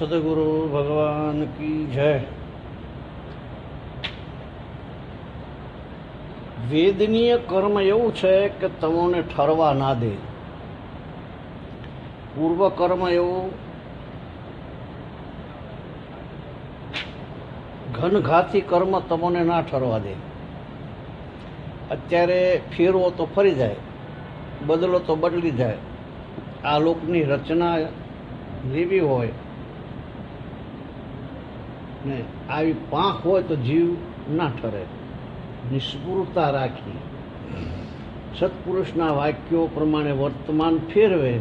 સદગુરુ ભગવાન કી જય. વેદનીય કર્મ એવું છે કે તમોને ઠરવા ના દે. પૂર્વ કર્મ એવું ઘનઘાતી કર્મ તમોને ના ઠરવા દે. અત્યારે ફેરવો તો ફરી જાય, બદલો તો બદલી જાય. આ લોકની રચના લેવી હોય ને આવી પાંખ હોય તો જીવ ના ઠરે. નિષ્પૃતા રાખી સત્પુરુષના વાક્યો પ્રમાણે વર્તમાન ફેરવે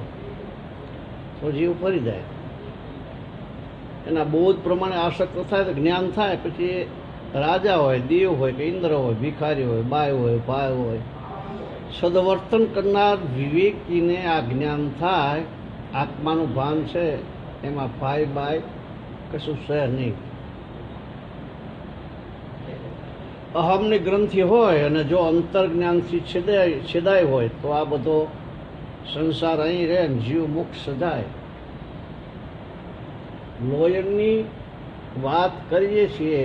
તો જીવ ફરી જાય. એના બોધ પ્રમાણે આસક્ત થાય તો જ્ઞાન થાય. પછી રાજા હોય, દેવ હોય કે ઇન્દ્ર હોય, ભિખારી હોય, બાય હોય, ભાઈ હોય, સદવર્તન કરનાર વિવેકીને આ જ્ઞાન થાય. આત્માનું ભાન છે, એમાં ભાઈ બાય કશું છે નહીં. અહમની ગ્રંથિ હોય અને જો અંતર્જ્ઞાનથી છેદાય હોય તો આ બધો સંસાર અહીં રહે ને જીવ મુક્ત સદાય. લોયણની વાત કરીએ છીએ.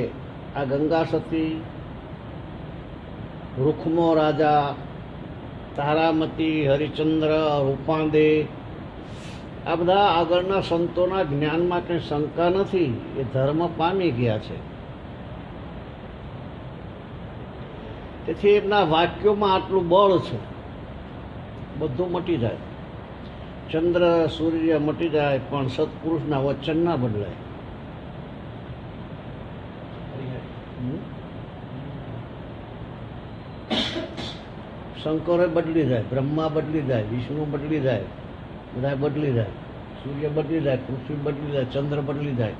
આ ગંગા સતી, રૂખમો રાજા, તારામતી, હરિચંદ્ર, રૂપાંદે, આ બધા આગળના સંતોના જ્ઞાનમાં કંઈ શંકા નથી. એ ધર્મ પામી ગયા છે. તેથી એમના વાક્યોમાં આટલું બળ છે. બધું મટી જાય, ચંદ્ર સૂર્ય મટી જાય, પણ સત્પુરુષના વચન ના બદલાય. શંકરે બદલી જાય, બ્રહ્મા બદલી જાય, વિષ્ણુ બદલી જાય, બધા બદલી જાય. સૂર્ય બદલી જાય, પૃથ્વી બદલી જાય, ચંદ્ર બદલી જાય.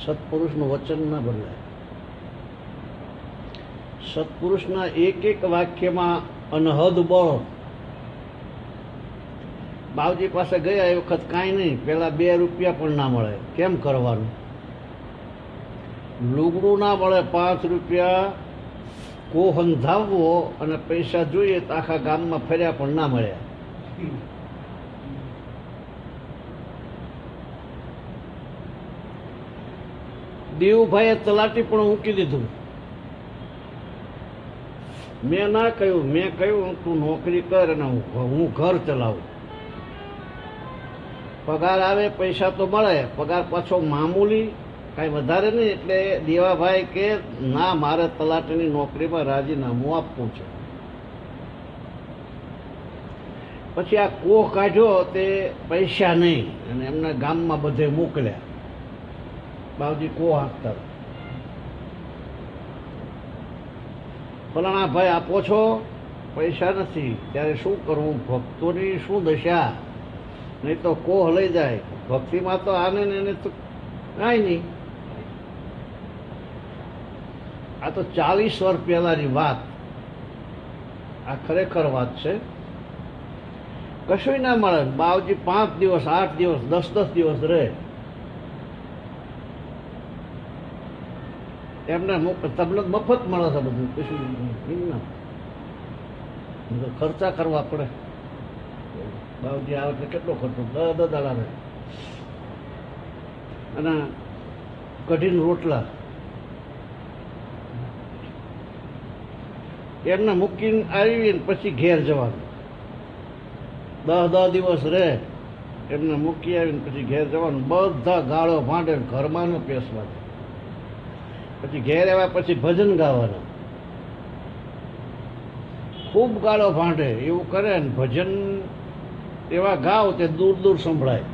સત્પુરુષનું વચન ના બદલાય. સત્પુરુષના એક એક વાક્યમાં અનહદ બળ. બાવજી પાસે ગયા એ વખત કાંઈ નહીં, પેલા 2 રૂપિયા પણ ના મળે. કેમ કરવાનું? લુગડું ના મળે, 5 રૂપિયા કોહ અંધાવવો અને પૈસા જોઈએ તો આખા ગામમાં ફર્યા પણ ના મળ્યા. દેવુભાઈએ તલાટી પણ મૂકી દીધું. મેં ના કહ્યું, મેં કહ્યું તું નોકરી કર અને હું ઘર ચલાવું. પગાર આવે, પૈસા તો મળે, પગાર પાછો મામૂલી, કાંઈ વધારે નહીં. એટલે દેવાભાઈ કે ના, મારે તલાટીની નોકરીમાં રાજીનામું આપવું છે. પછી આ કોહ કાઢ્યો તે પૈસા નહીં અને એમના ગામમાં બધે મોકલ્યા. બાવજી કોહ હાંકતા, ફલાણા ભાઈ આપો છો, પૈસા નથી. ત્યારે શું કરવું? ભક્તોની શું દશા! નહીં તો કોહ લઈ જાય. ભક્તિમાં તો આને ને એને તો કાંઈ નહીં. આ તો 40 વર્ષ પહેલાની વાત. આ ખરેખર વાત છે. કશું ના મળે. બાવજી 5 દિવસ, 8 દિવસ, 10 દિવસ રહે. એમને તમને મફત મળે છે બધું, કશું ના. ખર્ચા કરવા પડે. બાવજી આવે એટલે કેટલો ખર્ચો? 10 દાડા રહે. અને કઢીને રોટલા એમને મૂકીને આવીને પછી ઘેર જવાનું. 10 દિવસ રહે, એમને મૂકી આવીને પછી ઘેર જવાનું. બધા ગાળો ભાંડે, ઘરમાં ન પેસવાનું. પછી ઘેર આવ્યા પછી ભજન ગાવાના. ખૂબ ગાળો ભાંડે એવું કરે ને ભજન એવા ગાવ તે દૂર દૂર સંભળાય.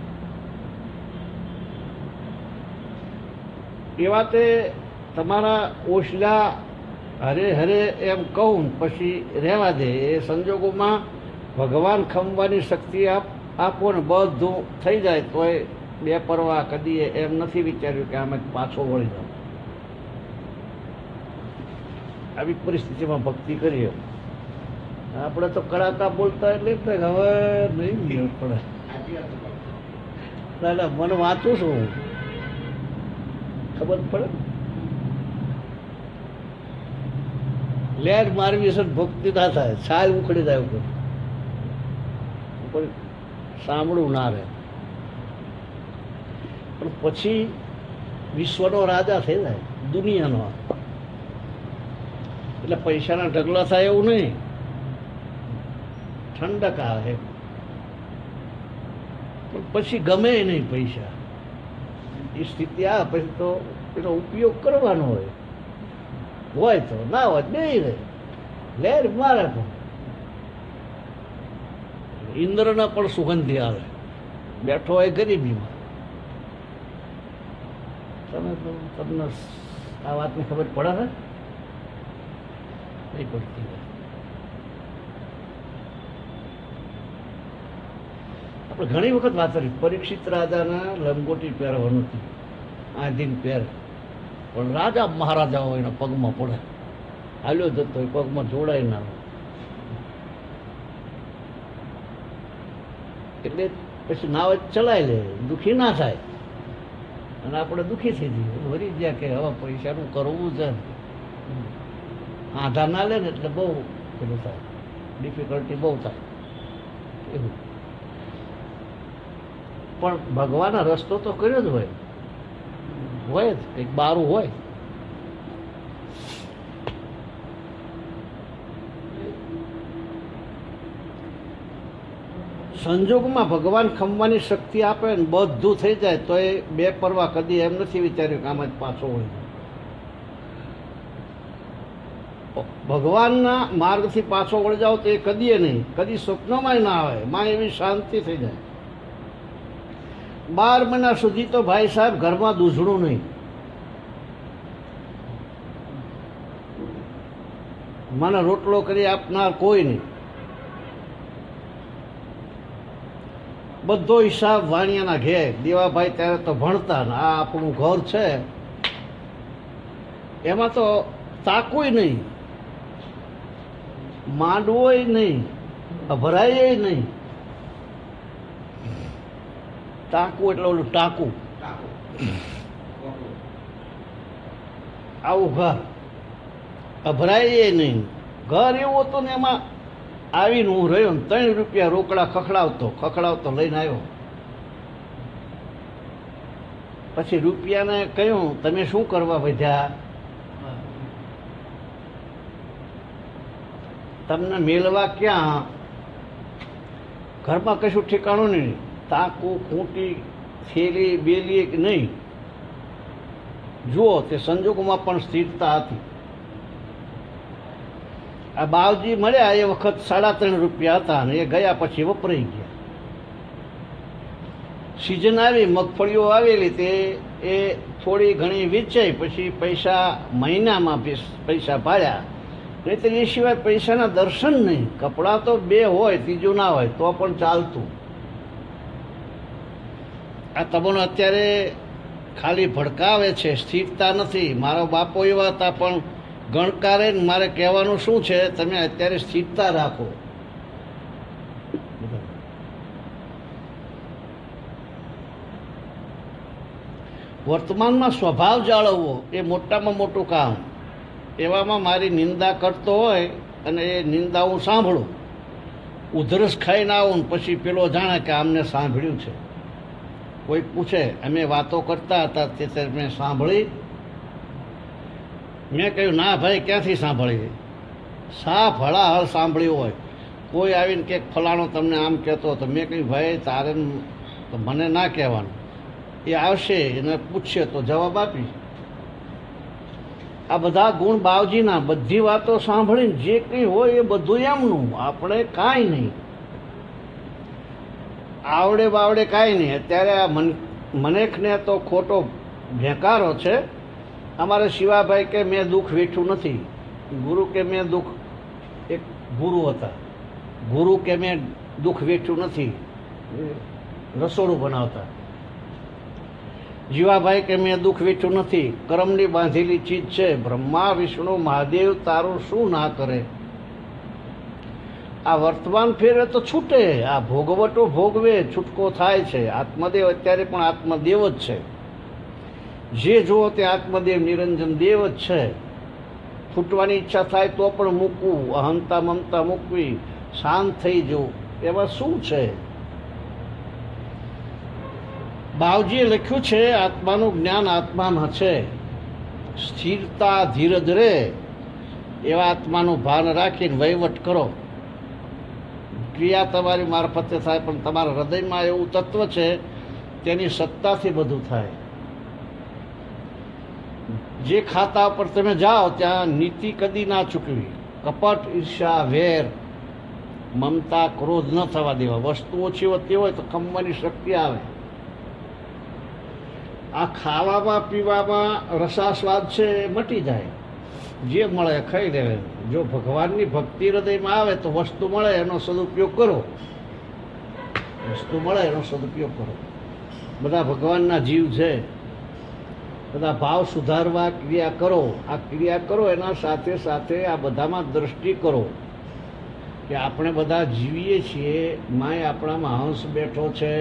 એવા તે તમારા ઓછલા હરે હરે એમ કહું પછી રહેવા દે. એ સંજોગોમાં ભગવાન ખમવાની શક્તિ આપો ને બધું થઈ જાય. તોય બે પરવા કદી એમ નથી વિચાર્યું કે આમે પાછો વળી જાઉં. આવી પરિસ્થિતિમાં ભક્તિ કરીએ. આપણે તો કડાકા બોલતા એટલે હવે નહીં મેળ પડે. ના, મને વાંચું છું, ખબર પડે. લેર મારવી છે, ભક્તિ ના થાય. છાલ ઉખડી જાય ઉપર, સાંભળવું ના રહે. પણ પછી વિશ્વનો રાજા થઈ જાય, દુનિયાનો. એટલે પૈસાના ઢગલા થાય એવું નહીં, ઠંડક આવે. પણ પછી ગમે નહીં પૈસા, એ સ્થિતિ આવે પછી તો એનો ઉપયોગ કરવાનો હોય તો, ના હોય બે રહે, લેર મારે. પણ ઇન્દ્રના પણ સુગંધી આવે, બેઠો હોય ગરીબીમાં. તમને આ વાતની ખબર પડે ને? નહીં પડતી. આપણે ઘણી વખત વાત કરી, પરીક્ષિત રાજાના લંગોટી પહેરવાનું નથી, આધીન પહેર. પણ રાજા મહારાજાઓ એના પગમાં પડે, હાલ્યો જતો એ પગમાં જોડાય ના હોય. એટલે પછી નાવ ચલાવી લે, દુઃખી ના થાય. અને આપણે દુઃખી થઈ જઈએ, વળી ગયા કે હવે પૈસાનું કરવું છે. આધા ના લે ને એટલે બહુ પેલું થાય, ડિફિકલ્ટી બહુ થાય એવું. પણ ભગવાનનો રસ્તો તો કર્યો જ હોય જ, કંઈક બારું હોય. સંજોગમાં ભગવાન ખમવાની શક્તિ આપે ને બધું થઈ જાય તો એ બે પરવા કદી એમ નથી વિચાર્યું કે આમાં જ પાછો હોય. ભગવાનના માર્ગથી પાછો વળી જાઓ તો એ કદીએ નહીં, કદી સ્વપ્નમાં ના આવે. માં એવી શાંતિ થઈ જાય. 12 મહિના સુધી તો ભાઈ સાહેબ ઘરમાં દૂધણું નહીં. મને રોટલો કરી આપનાર કોઈ નહીં. બધો હિસાબ વાણિયાના ઘેર. દેવાભાઈ ત્યારે તો ભણતા ને આ આપણું ઘર છે એમાં તો તાકુય નહીં, માંડવોય નહીં, અભરાય નહીં. ટાંકું એટલે ઓલું ટાંકું, આવું ઘર. અભરાય નહીં. ઘર એવું હતું ને એમાં આવીને હું રહ્યો ને 3 રૂપિયા રોકડા ખખડાવતો લઈને આવ્યો. પછી રૂપિયાને કહ્યું તમે શું કરવા વધ્યા? તમને મેળવા ક્યાં? ઘરમાં કશું ઠેકાણું નહીં. તાકું ખૂંટી થેલી બેલી નહીં. જુઓ તે સંજોગોમાં પણ સ્થિરતા હતી. આ બાવજી મળ્યા એ વખત 3.5 રૂપિયા હતા અને એ ગયા પછી વપરાઈ ગયા. સિઝન આવી, મગફળીઓ આવેલી તે એ થોડી ઘણી વેચાઈ, પછી પૈસા મહિનામાં પૈસા ભાડ્યા. નહીં તો એ સિવાય પૈસાના દર્શન નહીં. કપડાં તો 2 હોય, ત્રીજું ના હોય તો પણ ચાલતું. આ તમને અત્યારે ખાલી ભડકાવે છે, સ્થિરતા નથી. મારો બાપો એવા હતા, પણ ગણકારે મારે કહેવાનું શું છે, તમે અત્યારે સ્થિરતા રાખો. વર્તમાનમાં સ્વભાવ જાળવવો એ મોટામાં મોટું કામ. એવામાં મારી નિંદા કરતો હોય અને એ નિંદા હું સાંભળું, ઉધરસ ખાઈને આવું ને પછી પેલો જાણે કે આમને સાંભળ્યું છે. કોઈ પૂછે અમે વાતો કરતા હતા તે મેં સાંભળી? મેં કહ્યું ના ભાઈ, ક્યાંથી સાંભળી? સાફ હળાહળ સાંભળ્યું હોય. કોઈ આવીને કે ફલાણો તમને આમ કહેતો હતો, મેં કહ્યું ભાઈ તારે મને ના કહેવાનું. એ આવશે એને પૂછશે તો જવાબ આપીશ. આ બધા ગુણ બાવજીના. બધી વાતો સાંભળીને જે કંઈ હોય એ બધું એમનું, આપણે કાંઈ નહીં. આવડે બાવડે કાંઈ નહીં. અત્યારે આ મનેખને તો ખોટો ભેંકારો છે. અમારે શિવાભાઈ કે મેં દુઃખ વેઠ્યું નથી. ગુરુ કે મેં દુઃખ, એક ગુરુ હતા, ગુરુ કે મેં દુઃખ વેઠ્યું નથી, રસોડું બનાવતા. જીવાભાઈ કે મેં દુઃખ વેઠ્યું નથી, કરમની બાંધેલી ચીજ છે. બ્રહ્મા વિષ્ણુ મહાદેવ તારું શું ના કરે. આ વર્તમાન ફેરવે તો છૂટે. આ ભોગવટો ભોગવે છૂટકો થાય છે. આત્મદેવ અત્યારે પણ આત્મદેવ જ છે. જે જુઓ તે આત્મદેવ નિરંજન દેવ જ છે. છૂટવાની ઈચ્છા થાય તો પણ મૂકવું, અહંતા મમતા મૂકવી, શાંત થઈ જવું, એમાં શું છે? બાવજીએ લખ્યું છે આત્માનું જ્ઞાન આત્મામાં છે, સ્થિરતા ધીરજ રહે એવા આત્માનું ભાન રાખીને વહીવટ કરો. ક્રિયા તમારી મારફતે થાય, પણ તમારા હૃદયમાં એવું તત્વ છે તેની સત્તાથી બધું થાય. જે ખાતા પર તમે જાઓ ત્યાં નીતિ કદી ના ચૂકવી. કપટ, ઈર્ષા, વેર, મમતા, ક્રોધ ન થવા દેવા. વસ્તુ ઓછી વધતી હોય તો ખમવાની શક્તિ આવે. આ ખાવામાં પીવામાં રસાસ્વાદ છે એ મટી જાય. જે મળે ખાઈ લેવે. જો ભગવાનની ભક્તિ હૃદયમાં આવે તો વસ્તુ મળે એનો સદુપયોગ કરો. વસ્તુ મળે એનો સદુપયોગ કરો. બધા ભગવાનના જીવ છે. બધા ભાવ સુધારવા ક્રિયા કરો. આ ક્રિયા કરો એના સાથે સાથે આ બધામાં દ્રષ્ટિ કરો કે આપણે બધા જીવીએ છીએ. માય આપણામાં હંસ બેઠો છે,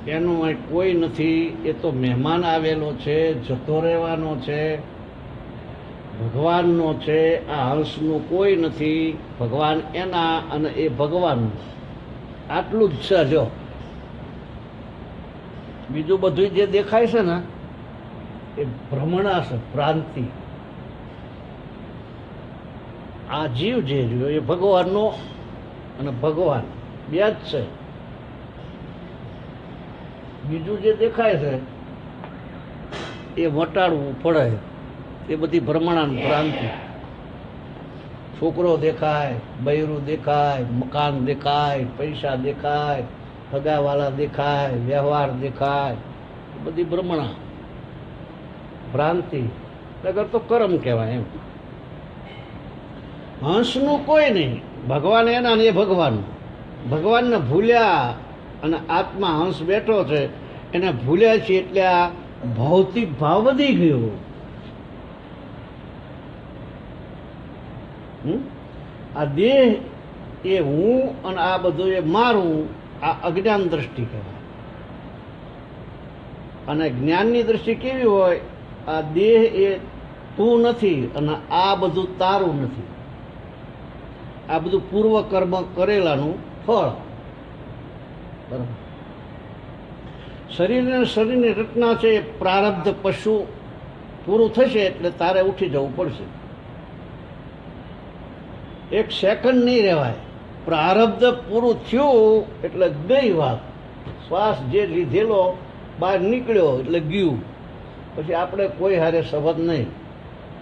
એનું કોઈ નથી. એ તો મહેમાન આવેલો છે, જતો રહેવાનો છે, ભગવાનનો છે. આ હંસનું કોઈ નથી. ભગવાન એના અને એ ભગવાનનું. આટલું જ છે. જો બીજું બધું જે દેખાય છે ને એ ભ્રમણા છે, ભ્રાંતિ. આ જીવ જે રહ્યો એ ભગવાનનો અને ભગવાન બે જ છે. બીજું જે દેખાય છે એ વટાડવું પડે. એ બધી ભ્રમણા ભ્રાંતિ. છોકરો દેખાય, બૈરું દેખાય, મકાન દેખાય, પૈસા દેખાય, સગાવાલા દેખાય, વ્યવહાર દેખાય, એ બધી ભ્રમણા ભ્રાંતિ. નગર તો કર્મ કહેવાય. એમ હંસનું કોઈ નહીં. ભગવાન એના ને એ ભગવાન. ભગવાનને ભૂલ્યા અને આત્મા હંસ બેઠો છે એને ભૂલ્યા છે એટલે આ ભૌતિક ભાવ વધી ગયો. આ દેહ એ હું અને આ બધું એ મારું. આ અજ્ઞાન દ્રષ્ટિ કહેવાય. અને જ્ઞાનની દ્રષ્ટિ કેવી હોય? આ દેહ એ તું નથી અને આ બધું તારું નથી. આ બધું પૂર્વ કર્મ કરેલાનું ફળ. બરાબર. શરીરની રચના છે એ પ્રારબ્ધ પશુ પૂરું થશે એટલે તારે ઉઠી જવું પડશે. એક સેકન્ડ નહીં રહેવાય. પ્રારબ્ધ પૂરું થયું એટલે ગઈ વાત. શ્વાસ જે લીધેલો બહાર નીકળ્યો એટલે ગયું. પછી આપણે કોઈ હારે સંબંધ નહીં,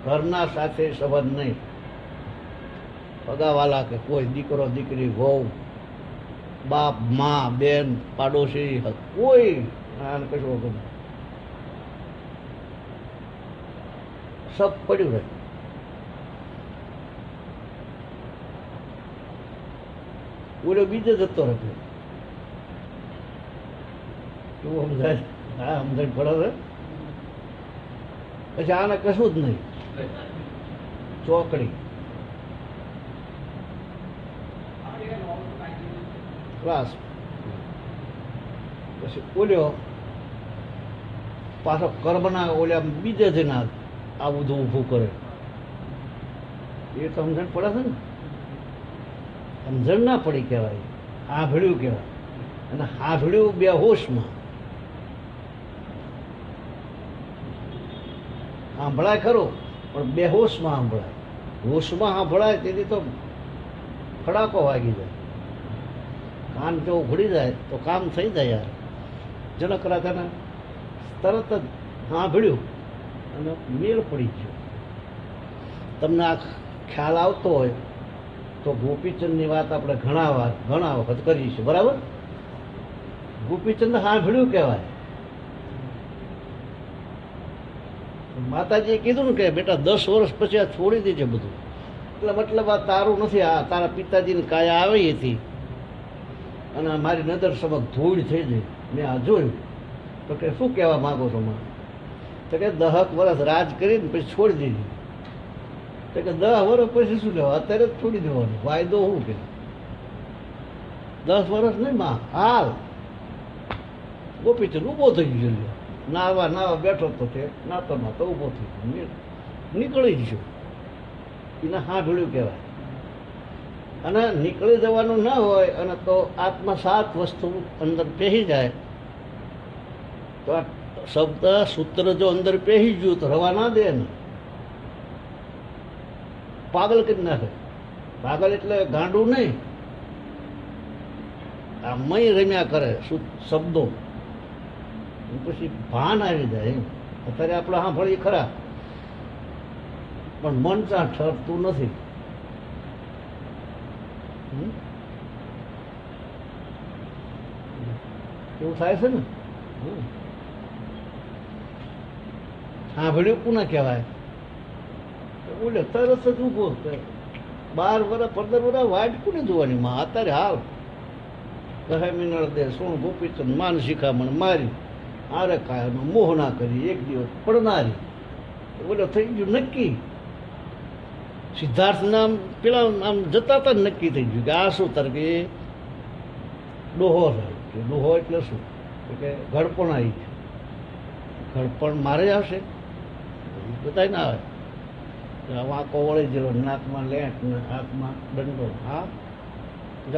ઘરના સાથે સંબંધ નહીં, પગાવાલા કે કોઈ દીકરો દીકરી, વહુ, બાપ, મા, બેન, પાડોશી, કોઈ આને કશું વગર સબ પડ્યું રહે. ઓલો બીજે જતો રહે. કેવું સમજાય? હા, સમજાય પડે છે. પછી આને કશું જ નહીં. ચોકડી ક્લાસ. પછી ઓલ્યો પાછો કર્મના ઓલ્યા બીજે જઈને આ બધું ઊભું કરે. એ તો સમજણ પડે છે ને. સમજણ ના પડી કહેવાય, હાંભળ્યું કહેવાય. અને હાંભળ્યું બે હોશમાં. સાંભળાય ખરું પણ બેહોશમાં સાંભળાય. હોશમાં સાંભળાય તેથી તો ખડાકો વાગી જાય. કાન જો ઉઘડી જાય તો કામ થઈ જાય. યાર જનક રાજાને તરત જ સાંભળ્યું અને મેળ પડી ગયો. તમને આ ખ્યાલ આવતો હોય તો ગોપીચંદની વાત આપણે ઘણા વખત કરીએ છીએ. બરાબર. ગોપીચંદ સાંભળ્યું કહેવાય. માતાજીએ કીધું ને કે બેટા 10 વર્ષ પછી આ છોડી દેજે બધું. એટલે મતલબ આ તારું નથી. આ તારા પિતાજીની કાયા આવી હતી અને મારી નજર સમક્ષ ધૂળ થઈ ગઈ. મેં આ જોયું. તો કે શું કહેવા માંગો છો? માં તો કે 10 વર્ષ રાજ કરીને પછી છોડી દીધી. તો કે 10 વર્ષ પછી શું લેવા? અત્યારે જ છોડી દેવાનું. વાયદો શું કે 10 વર્ષ નહીં માં, હાલ. ગોપીચંદ ઊભો થઈ ગયો. નાવા બેઠો તો છે, નાતો ઊભો થઈ ગયો. નીકળી ગયો. એને સાંભળ્યું કહેવાય. અને નીકળી જવાનું ના હોય અને તો આત્મસાત વસ્તુ અંદર પહેરી જાય તો આ શબ્દ સૂત્ર જો અંદર પહેરી ગયું તો રવા ના દે ને, પાગલ કરી નાખે. પાગલ એટલે ગાંડું નહીં, આ મય રમ્યા કરે શબ્દો, પછી ભાન આવી જાય. અત્યારે આપણે સાંભળીએ ખરા, પણ મન ત્યાં ઠરતું નથી. એવું થાય છે ને. સાંભળ્યું કોને કહેવાય? બોલે તરત જ ઊભો 12 વર્ષ 15 વર્ષ વાઇટ કોને જોવાની માં? અત્યારે હાલ કહે મિનળ દે સોણ ગોપીચંદ માન શિખામણ મારી આરે કાયનો મોહ ના કરી એક દિવસ પડનારી. બોલે થઈ ગયું નક્કી. સિદ્ધાર્થ નામ પેલા આમ જતા હતા નક્કી થઈ ગયું કે આ શું તાર કે ડોહો છે. ડોહો એટલે શું? કે ઘડપણ આવી છે. ઘડપણ મારે આવશે, બધા ના આવે. વાંકો વળી ગયેલો, નાકમાં લેટ ને હાથમાં દંડો. હા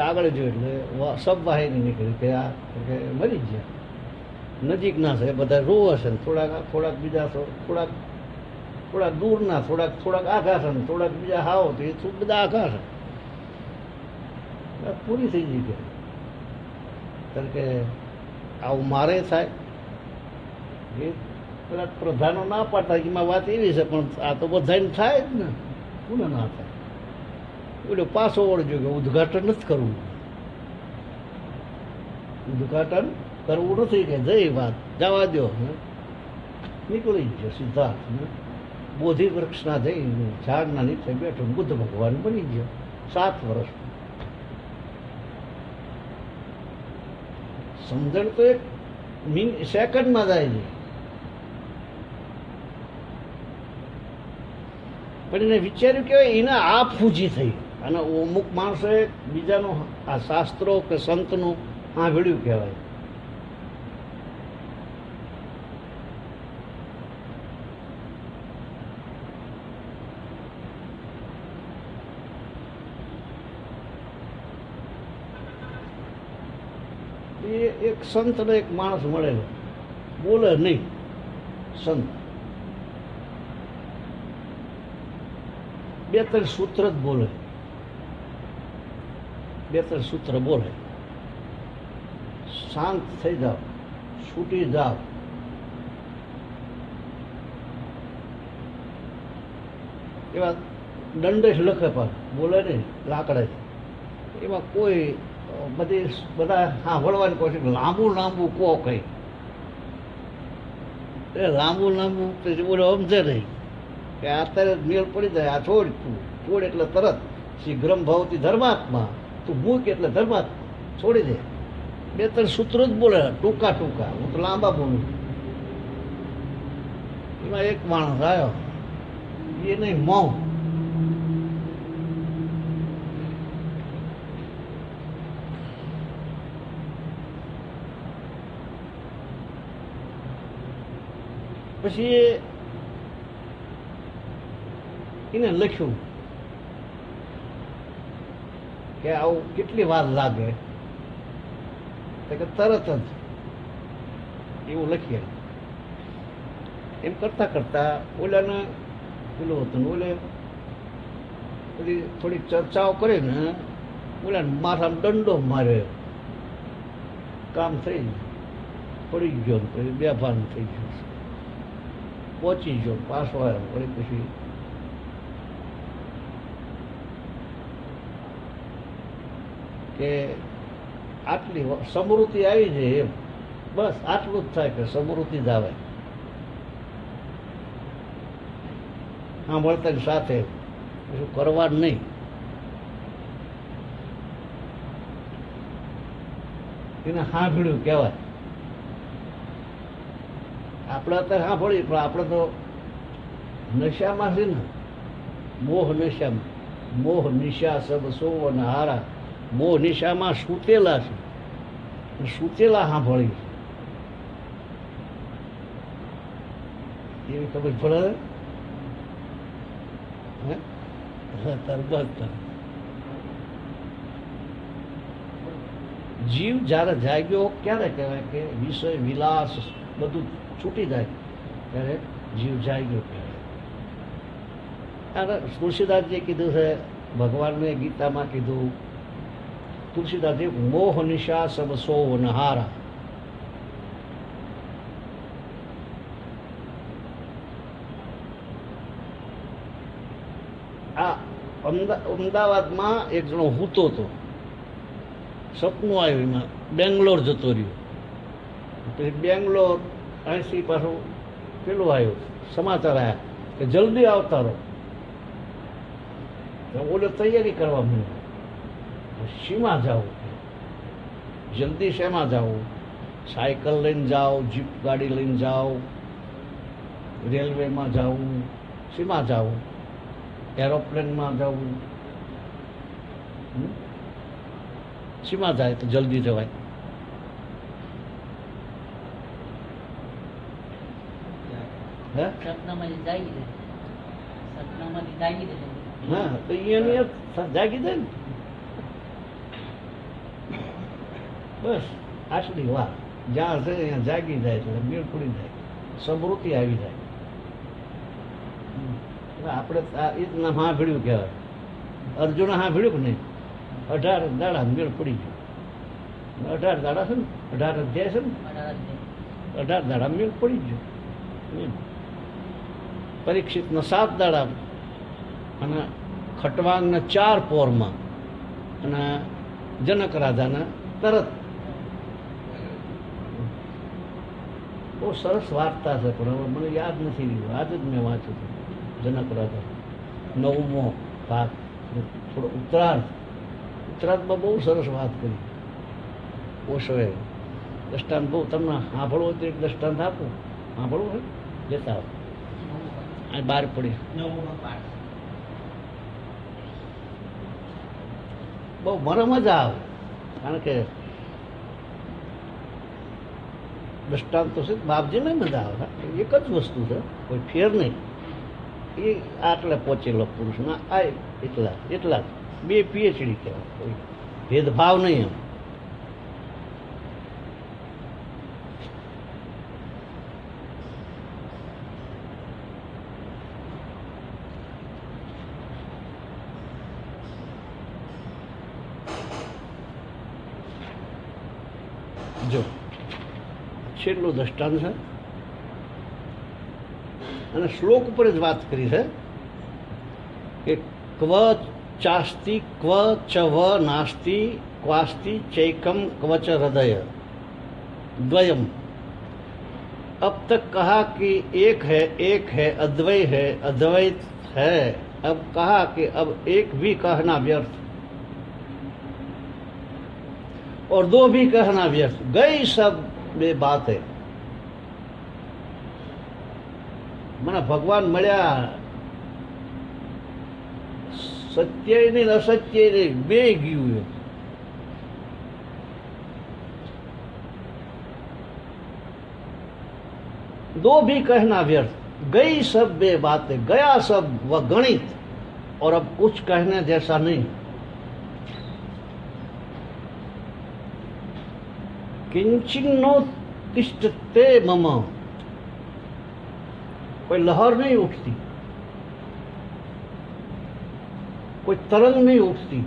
આગળ જોયું એટલે સબ વાહિની નીકળી કે આ કે મરી ગયા. નજીક ના છે બધા રોવે છે, થોડાક બીજા થોડાક દૂરના, થોડાક આઘા છે, થોડાક બીજા હાવ તો એ બધા આઘા છે. પૂરી થઈ ગઈ કે કારણ કે આવું મારે થાય. એ પેલા પ્રધાનો ના પાડતા એમાં વાત એવી છે, પણ આ તો બધાને થાય જ ને, કોને ના થાય? બોલો પાછો વળજો કે ઉદ્ઘાટન નથી કરવું. ઉદ્ઘાટન કરવું નથી કે જઈ વાત જવા દો. નીકળી ગયો સિદ્ધાર્થ બોધિ વૃક્ષના જઈ ઝાડના નીચે બેઠો બુદ્ધ ભગવાન બની ગયો 7 વર્ષ. સમજણ તો એક સેકન્ડમાં જાય છે, પણ એને વિચાર્યું કે એને આ ફૂજી થઈ. અને અમુક માણસોએ બીજાનું આ શાસ્ત્રો કે સંતનું સાંભળ્યું કહેવાય. એ એક સંતને એક માણસ મળેલો, બોલે નહીં. સંત 2-3 સૂત્ર જ બોલે, 2-3 સૂત્ર બોલે. શાંત થઈ જાઓ, છૂટી જાઓ. એવા દંડેશ લખે પણ બોલે નહીં, લાકડે. એમાં કોઈ બધા સાંભળવાની કોશિશ, લાંબુ કો કઈ એ લાંબુ પછી બોલે સમજે નહીં કે અત્યારે મેળ પડી જાય. આ છોડ એટલે તરત શીઘ્રમ ભવતી ધર્માત્મા, તું મૂક એટલે ધર્માત્મા છોડી દે. 2-3 સૂત્રો જ બોલે, ટૂંકા. હું તો લાંબા બોલું. એમાં એક માણસ આવ્યો, એ નહીં મૌન. પછી એને લખ્યું કે આવું કેટલી વાર લાગે? કે તરત જ એવું લખીએ. એમ કરતા ઓલાને પેલું હતું, ઓલે બધી થોડીક ચર્ચાઓ કરીને ઓલાને માથામાં દંડો માર્યો. કામ થઈ ગયું, પડી ગયો, પછી બેભાન થઈ ગયો, પહોંચી ગયો, પાછો આવ્યો. વળી પછી કે આટલી સમૃદ્ધિ આવી જાય એમ, બસ આટલું જ થાય કે સમૃદ્ધિ જ આવે સાંભળતાની સાથે, શું કરવાનું નહીં. એને સાંભળ્યું કહેવાય. આપણે અત્યારે સાંભળીએ પણ આપણે તો નશામાં છે ને, મોહ નશામાં. મોહ નિશા સબ સો અને હારા. મોહ નિશામાં સૂતેલા છે, સૂતેલા સાંભળી એવી ખબર પડે. જીવ જ્યારે જાગ્યો ક્યારે કહેવાય કે વિષય વિલાસ બધું છૂટી જાય ત્યારે જીવ જાગ્યો કહેવાય. અને તુલસીદાસજીએ કીધું છે, ભગવાનને ગીતામાં કીધું, તુલસીદાસજી મોહ નિશા સબ સો નહારા. આ અમદાવાદમાં એક જણો હૂતો હતો, સપનું આવ્યું, એમાં બેંગ્લોર જતો રહ્યો. પછી બેંગ્લોર અહીંથી પાછું પેલું આવ્યું, સમાચાર આવ્યા કે જલ્દી આવતા રહો. ઓલો તૈયારી કરવા માંડ્યો, શીમાં જાવું, જલ્દી શેમાં જાવું? સાયકલ લઈને જાઓ, જીપ ગાડી લઈને જાઓ, રેલવેમાં જાવું, શીમાં જાવું? એરોપ્લેનમાં જવું, શીમાં જાય તો જલ્દી જવાય? હે? હા, તો એની જાગી દે ને. બસ આટલી વાર જ્યાં છે ત્યાં જાગી જાય એટલે મેળ પડી જાય, સમૃદ્ધિ આવી જાય. આપણે એ જ નામ સાંભળ્યું કહેવાય. અર્જુને સાંભળ્યું કે નહીં? 18 દાડા મેળ પડી ગયો. 18 દાડા છે ને, 18 અધ્યાય છે ને, 18 દાડા મેળ પડી ગયો. પરીક્ષિતના 7 દાડા અને ખટવાંગના 4 પોરમાં અને જનક રાજાના તરત. બહુ સરસ વાર્તા છે, પણ હવે મને યાદ નથી રહ્યું. આજ જ મેં વાંચ્યું હતું. જનક રાજા 9મો ભાગ, થોડો ઉત્તરાર્ધમાં બહુ સરસ વાત કરી ઓશોએ. દ્રષ્ટાંત બહુ તમને સાંભળવું હોય તો એક દ્રષ્ટાંત આપું. સાંભળવું હોય લેતા આવો. આ બહાર પડી બહુ મને મજા આવે, કારણ કે દ્રષ્ટાંત તો છે બાપજીને મજા આવે. એક જ વસ્તુ છે, કોઈ ફેર નહીં. એ આટલે પહોંચેલો પુરુષ ના આ એટલા જ 2 PhD કહેવાય, કોઈ ભેદભાવ નહીં. એમ જો છેલ્લું દ્રષ્ટાંત છે અને શ્લોક ઉપર જ વાત કરી છે કે ક્વ ચાસ્તિ ક્વ ચ વ નાસ્તિ क्वास्ति चैकम कवच हृदय द्वयम. अब तक कहा कि एक है, अद्वैत है, अद्वैत है. अब कहा कि अब एक भी कहना व्यर्थ और 2 भी कहना व्यर्थ. गई सब बे बातें. મને ભગવાન મળ્યા, સત્ય નહીં અસત્ય નહીં, બે ગયું. दो भी कहना व्यर्थ, गई सब बे बातें, गया सब व गणित और अब कुछ कहने जैसा नहीं. किंचिन्नोत्तिष्ठते मम. कोई लहर नहीं उठती, कोई तरंग नहीं उठती,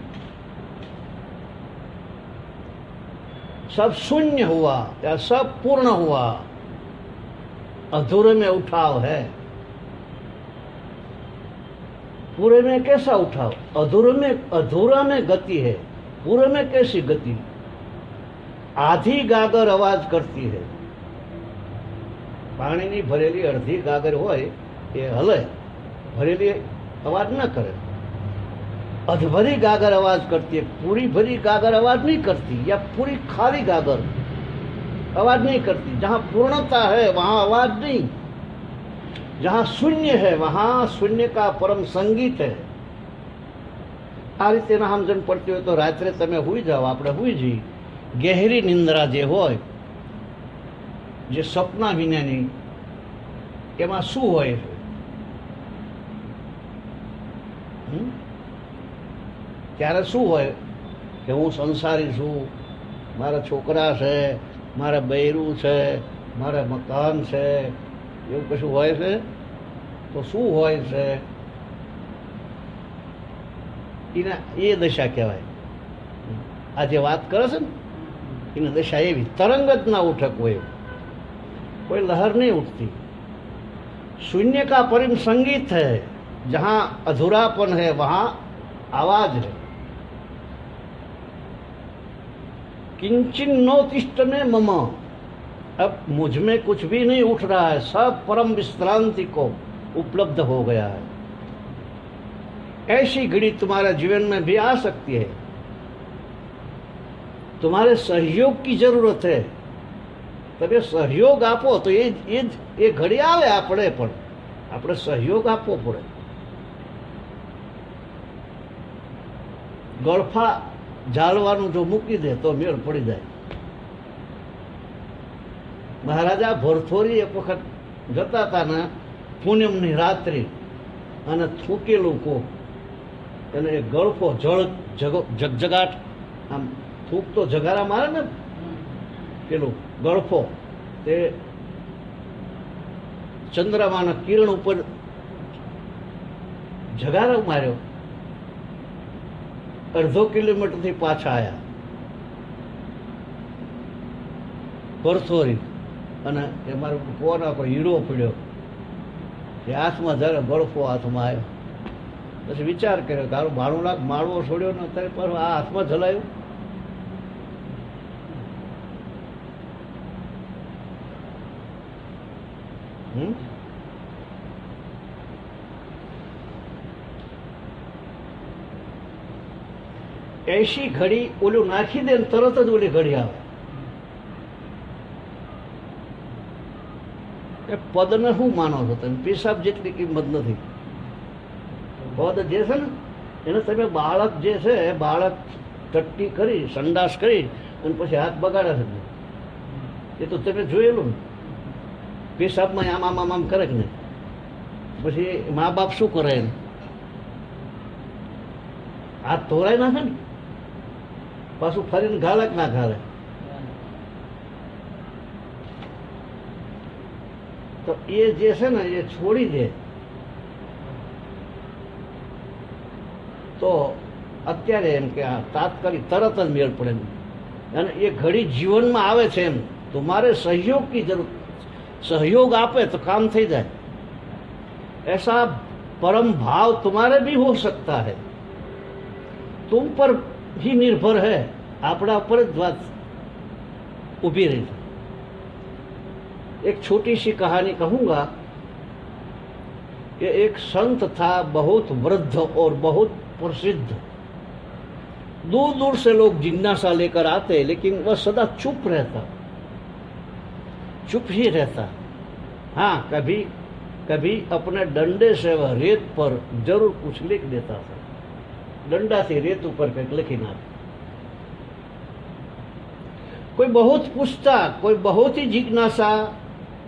सब शून्य हुआ या सब पूर्ण हुआ. अधूरे में उठाव है, पूरे में कैसा उठाव? अधूरा में गति है, पूरे में कैसी गति? आधी गागर आवाज करती है. પાણીની ભરેલી અડધી ગાગર હોય એ હલે, ભરેલી અવાજ ન કરે. અધભરી ગાગર અવાજ કરતી है, पूरी भरी गागर आवाज नहीं करती, या पूरी खाली गागर आवाज नहीं करती. जहाँ पूर्णता है वहाँ आवाज नहीं, जहाँ शून्य है वहाँ शून्य का परम संगीत है. આ રીતે ના સમજણ પડતી હોય તો રાત્રે તમે હુઈ જાઓ, આપણે હુઈ જઈએ. ગહેરી નિંદ્રા જે હોય, જે સપના વિનાની, એમાં શું હોય? ત્યારે શું હોય કે હું સંસારી છું, મારા છોકરા છે, મારા બૈરું છે, મારે મકાન છે, એવું કશું હોય છે? તો શું હોય છે? એને એ દશા કહેવાય. આ જે વાત કરે છે ને એને દશા એવી. તરંગ જ ના ઉઠે, કોઈ લहर नहीं उठती. शून्य का परिम संगीत है, जहाँ अधूरापन है वहाँ आवाज है. किंचिन नोतिष्ठ में मम, अब मुझ में कुछ भी नहीं उठ रहा है, सब परम विश्रांति को उपलब्ध हो गया है. ऐसी घड़ी तुम्हारे जीवन में भी आ सकती है. तुम्हारे सहयोग की जरूरत है. તમે સહયોગ આપો તો એ ઘડી આવે. આપણે સહયોગ આપવો પડે. ગળફા ઝાલવાનું જો મૂકી દે તો મેળ પડી જાય. મહારાજા ભરથોરી એક વખત જતા હતા ને પૂનમની રાત્રિ, અને થૂકેલું કોક એને એક ગળફો જગજગાટ આમ થૂક તો જગારા મારે ને, પેલું ગળફો તે ચંદ્રમાના કિરણ ઉપર જગારો માર્યો. અડધો કિલોમીટરથી પાછા આવ્યા ભરથોરી, અને એ મારો ફોન પર હીરો પડ્યો. એ હાથમાં જ્યારે ગળફો હાથમાં આવ્યો, પછી વિચાર કર્યો કે આરું 92 લાખ માળવો છોડ્યો ને અત્યારે પાછું આ હાથમાં જલાયું. એસી ઘડી ઓલું નાખી દે ને તરત જ ઓલી ઘડી આવે. એ પદને શું માનો છો તમે? પેશાબ જેટલી કિંમત નથી. પદ જે છે ને એને તમે બાળક જે છે એ બાળક ટટ્ટી કરી સંડાસ કરી અને પછી હાથ બગાડે છે. એ તો તમે જોયેલું ને, પેશાબમાં આમ કરે કે નહીં. પછી મા બાપ શું કરે એને? હાથ ધોરાય નાખે ને, પાછું ફરીને ઘાલે કે ના ઘાલે? તો એ જે છે ને એ છોડી દે તો અત્યારે એમ કે આ તાત્કાલિક તરત જ મેળ પડે. અને એ ઘડી જીવનમાં આવે છે એમ તમારે सहयोग की जरूरत. सहयोग आपे तो काम થઈ જાય. ऐसा परम भाव तुम्हारे भी हो सकता है. तुम पर ही निर्भर है. આપણા ઉપર જ વાત ઊભી રહી. एक छोटी सी कहानी कहूंगा कि एक संत था, बहुत वृद्ध और बहुत प्रसिद्ध. दूर दूर से लोग जिज्ञासा लेकर आते, लेकिन वह सदा चुप रहता, चुप ही रहता. हाँ, कभी कभी अपने डंडे से वह रेत पर जरूर कुछ लिख देता था. डंडा से रेत ऊपर કંઈક લખી નાખે. कोई बहुत पूछता, कोई बहुत ही जिज्ञासा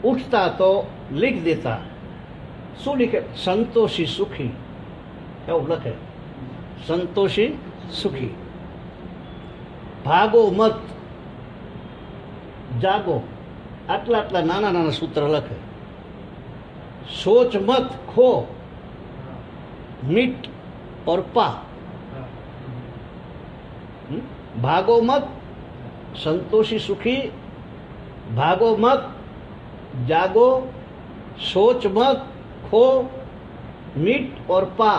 उठता तो लिख देता. શું लिखे? संतोषी सुखी. એવું લખે, संतोषी सुखी. ભાગો મત, જાગો. આટલા આટલા નાના નાના સૂત્ર લખે. सोच मत खो, मिट और पा. भागो मत, संतोषी सुखी. भागो मत, जागो. सोच मत खो, मिट और पा.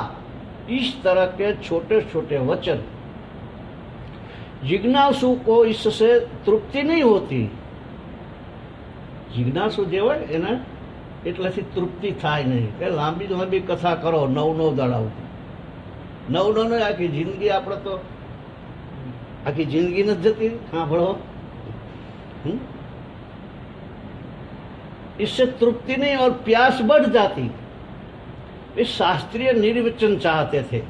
इस तरह के छोटे छोटे वचन. जिज्ञासु को इससे तृप्ति नहीं होती. जिज्ञासु જે હોય એને એટલાથી તૃપ્તિ થાય નહીં. કે લાંબી લાંબી કથા કરો 9 દાડા સુધી. 9 આખી જિંદગી. આપણે તો આખી જિંદગી નથી જતી સાંભળો. इससे तृप्ति नहीं और प्यास बढ़ जाती. वे शास्त्रीय निर्वचन चाहते थे.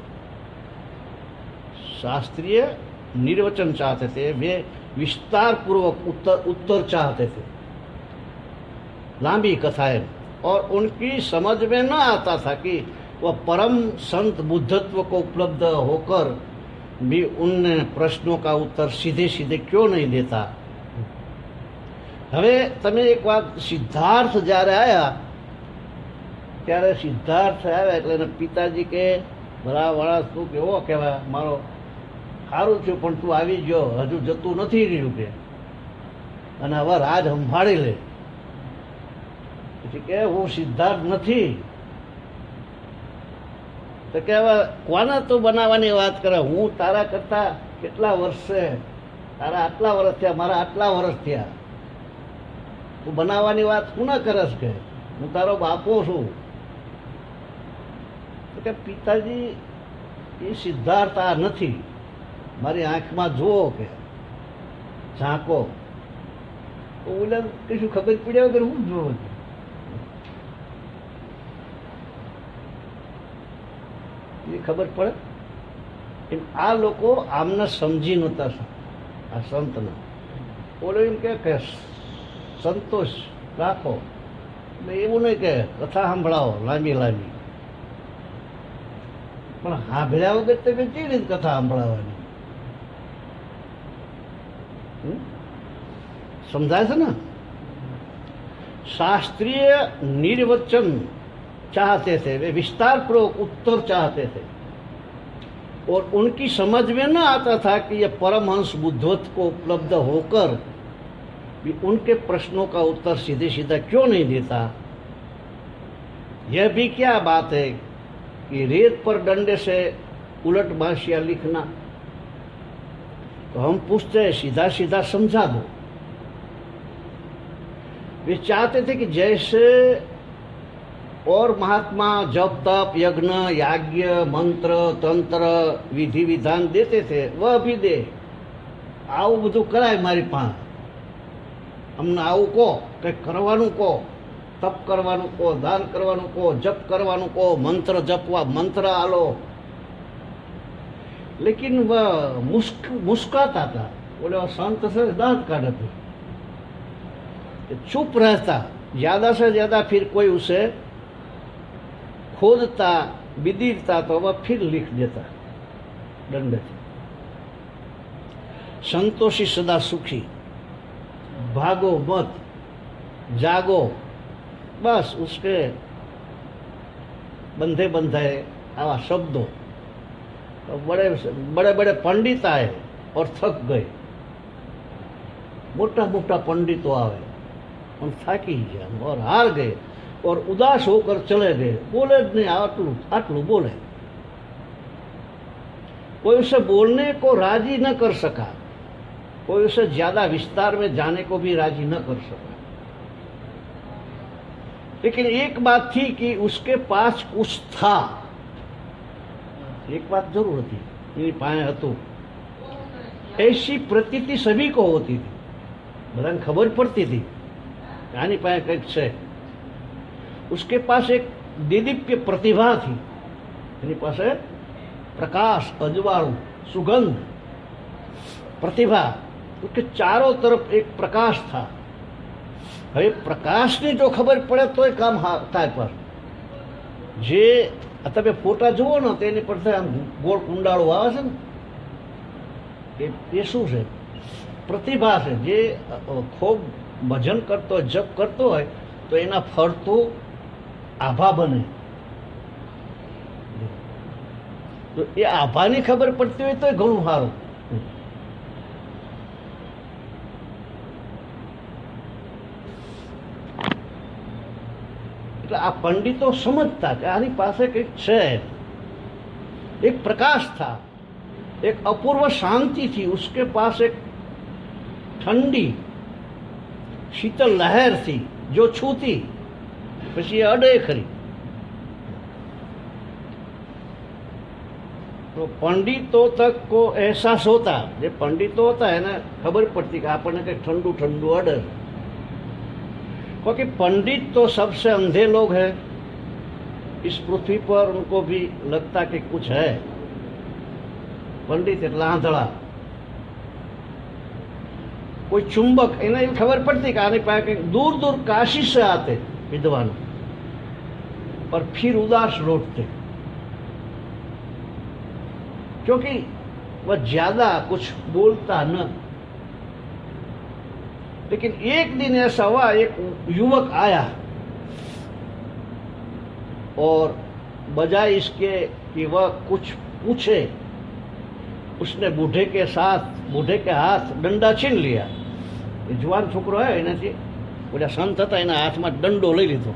शास्त्रीय निर्वचन चाहते थे. वे विस्तार पूर्वक उत्तर चाहते थे, लंबी कथाएं. और उनकी समझ में न आता था कि वह परम संत बुद्धत्व को उपलब्ध होकर भी उन प्रश्नों का उत्तर सीधे सीधे क्यों नहीं देता. હવે તમે એક વાત, સિદ્ધાર્થ જ્યારે આવ્યા ત્યારે સિદ્ધાર્થ આવ્યા એટલે એના પિતાજી કે બરાબર તું કેવો કહેવાય, મારો સારું થયું પણ તું આવી ગયો, હજુ જતું નથી રહ્યું કે, અને હવે રાજ સંભાળી લે. પછી કે હું સિદ્ધાર્થ નથી. તો કે હવે કોને તું બનાવવાની વાત કરે, હું તારા કરતા કેટલા વર્ષે, તારા આટલા વર્ષ થયા, મારા આટલા વર્ષ થયા, તું બનાવવાની વાત કોના કરસ કે, હું તારો બાપો છું. તો કે પિતાજી એ સિદ્ધાર્થ આ નથી, મારી આંખમાં જુઓ કે ઝાંકો. તો ઓલા કશું ખબર પડ્યા વગર હું જોવો એ ખબર પડે એમ. આ લોકો આમને સમજી નહોતા, આ સંતને. ઓલો એમ કે સંતોષ રાખો, એટલે એવું નહીં કે કથા સાંભળાવો લાંબી લાંબી, પણ સાંભળ્યા વગર તમે કેવી રીતે કથા સાંભળાવવાની? समझाए थे ना. शास्त्रीय निर्वचन चाहते थे, वे विस्तार पूर्वक उत्तर चाहते थे, और उनकी समझ में न आता था कि यह परमहंस बुद्धत्व को उपलब्ध होकर भी उनके प्रश्नों का उत्तर सीधे सीधा क्यों नहीं देता. यह भी क्या बात है कि रेत पर डंडे से उलट भाषिया लिखना. तो हम पूछते हैं सीधा सीधा समझा दो. वे चाहते थे कि जैसे और महात्मा जप तप यज्ञ याज्ञ मंत्र तंत्र विधि विधान देते थे वह भी दे. આવું બધું કરાય મારી પાસે, અમને આવું કહો, કંઈક કરવાનું કહો, તપ કરવાનું કહો, દાન કરવાનું કહો, જપ કરવાનું કહો, મંત્ર જપવા, મંત્ર આલો. लेकिन वह मुस्काता था. बोले संत से दांत काटते, चुप रहता. ज्यादा से ज्यादा फिर कोई उसे खोदता बिदीरता तो वह फिर लिख देता डंडे से. संतोषी सदा सुखी, भागो मत, जागो, बस उसके बंधे बंधाए आवा शब्दों. बड़े बड़े बड़े पंडित आए और थक गए. मोटा मोटा पंडितों आए और थाकी गया और हार गए और उदास होकर चले गए. बोले नहीं, आटलू आटलू बोले. कोई उसे बोलने को राजी न कर सका, कोई उसे ज्यादा विस्तार में जाने को भी राजी न कर सका. लेकिन एक बात थी कि उसके पास कुछ था. एक बात जरूर थी, એની પાસે હતું. ऐसी प्रतीति सभी को होती थी, બધાને ખબર પડતી હતી કે આની પાસે કંઈક છે. उसके पास एक दिव्य प्रतिभा थी, એની પાસે प्रकाश अजवाળું सुगंध प्रतिभा, उसके चारों तरफ एक प्रकाश था. હવે પ્રકાશની જો ખબર પડે તોય કામ થાય. પર જે તમે ફોટા જુઓ ને તેની પર આમ ગોળ કુંડાળો આવે છે ને, એ શું છે? પ્રતિભા છે. જે ખૂબ ભજન કરતો હોય, જપ કરતો હોય તો એના ફરતું આભા બને. તો એ આભાની ખબર પડતી હોય તો ઘણું સારું. એટલે આ પંડિતો સમજતા કે આની પાસે કંઈક છે. एक प्रकाश था, एक अपूर्व शांति थी. उसके पास एक ठंडी शीतल लहर थी जो छूती પછી એ અડે ખરી. तो पंडितों तक को एहसास होता, જે पंडितो होता એને ખબર પડતી કે આપણને કંઈક ઠંડુ ઠંડુ અડે. क्योंकि पंडित तो सबसे अंधे लोग हैं इस पृथ्वी पर. उनको भी लगता कि कुछ है. पंडित એટલે આંધળા. कोई चुंबक એને એવી ખબર પડતી કે આની પાસે કંઈક दूर दूर काशी से आते विद्वान, पर फिर उदास लौटते, क्योंकि वह ज्यादा कुछ बोलता न. लेकिन एक दिन ऐसा हुआ, एक युवक आया और बजाय इसके कि वह कुछ पूछे, उसने बूढ़े के हाथ डंडा छीन लिया। जुआन छोकरो है एनाथी बोला संत था, एना हाथ में डंडो ले लीधो।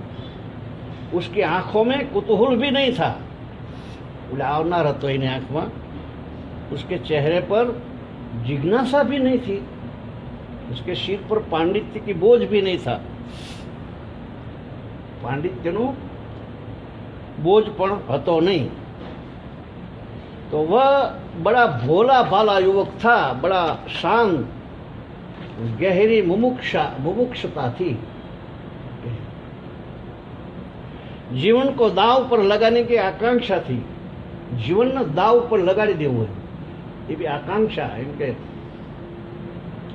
उसकी आंखों में कुतूहल भी नहीं था, बोले आवनार हतो एनी आंख में। उसके चेहरे पर जिज्ञासा भी नहीं थी, उसके सिर पर पांडित्य की बोझ भी नहीं था, पांडित्यनु बोझ पण हतो नहीं। तो वह बड़ा भोला भाला युवक था, बड़ा शांत, गहरी मुमुक्षता थी। जीवन को दाव पर लगाने की आकांक्षा थी, जीवन ने दाव पर लगाड़ी देवुं એ બી આકાંક્ષા। એમ કે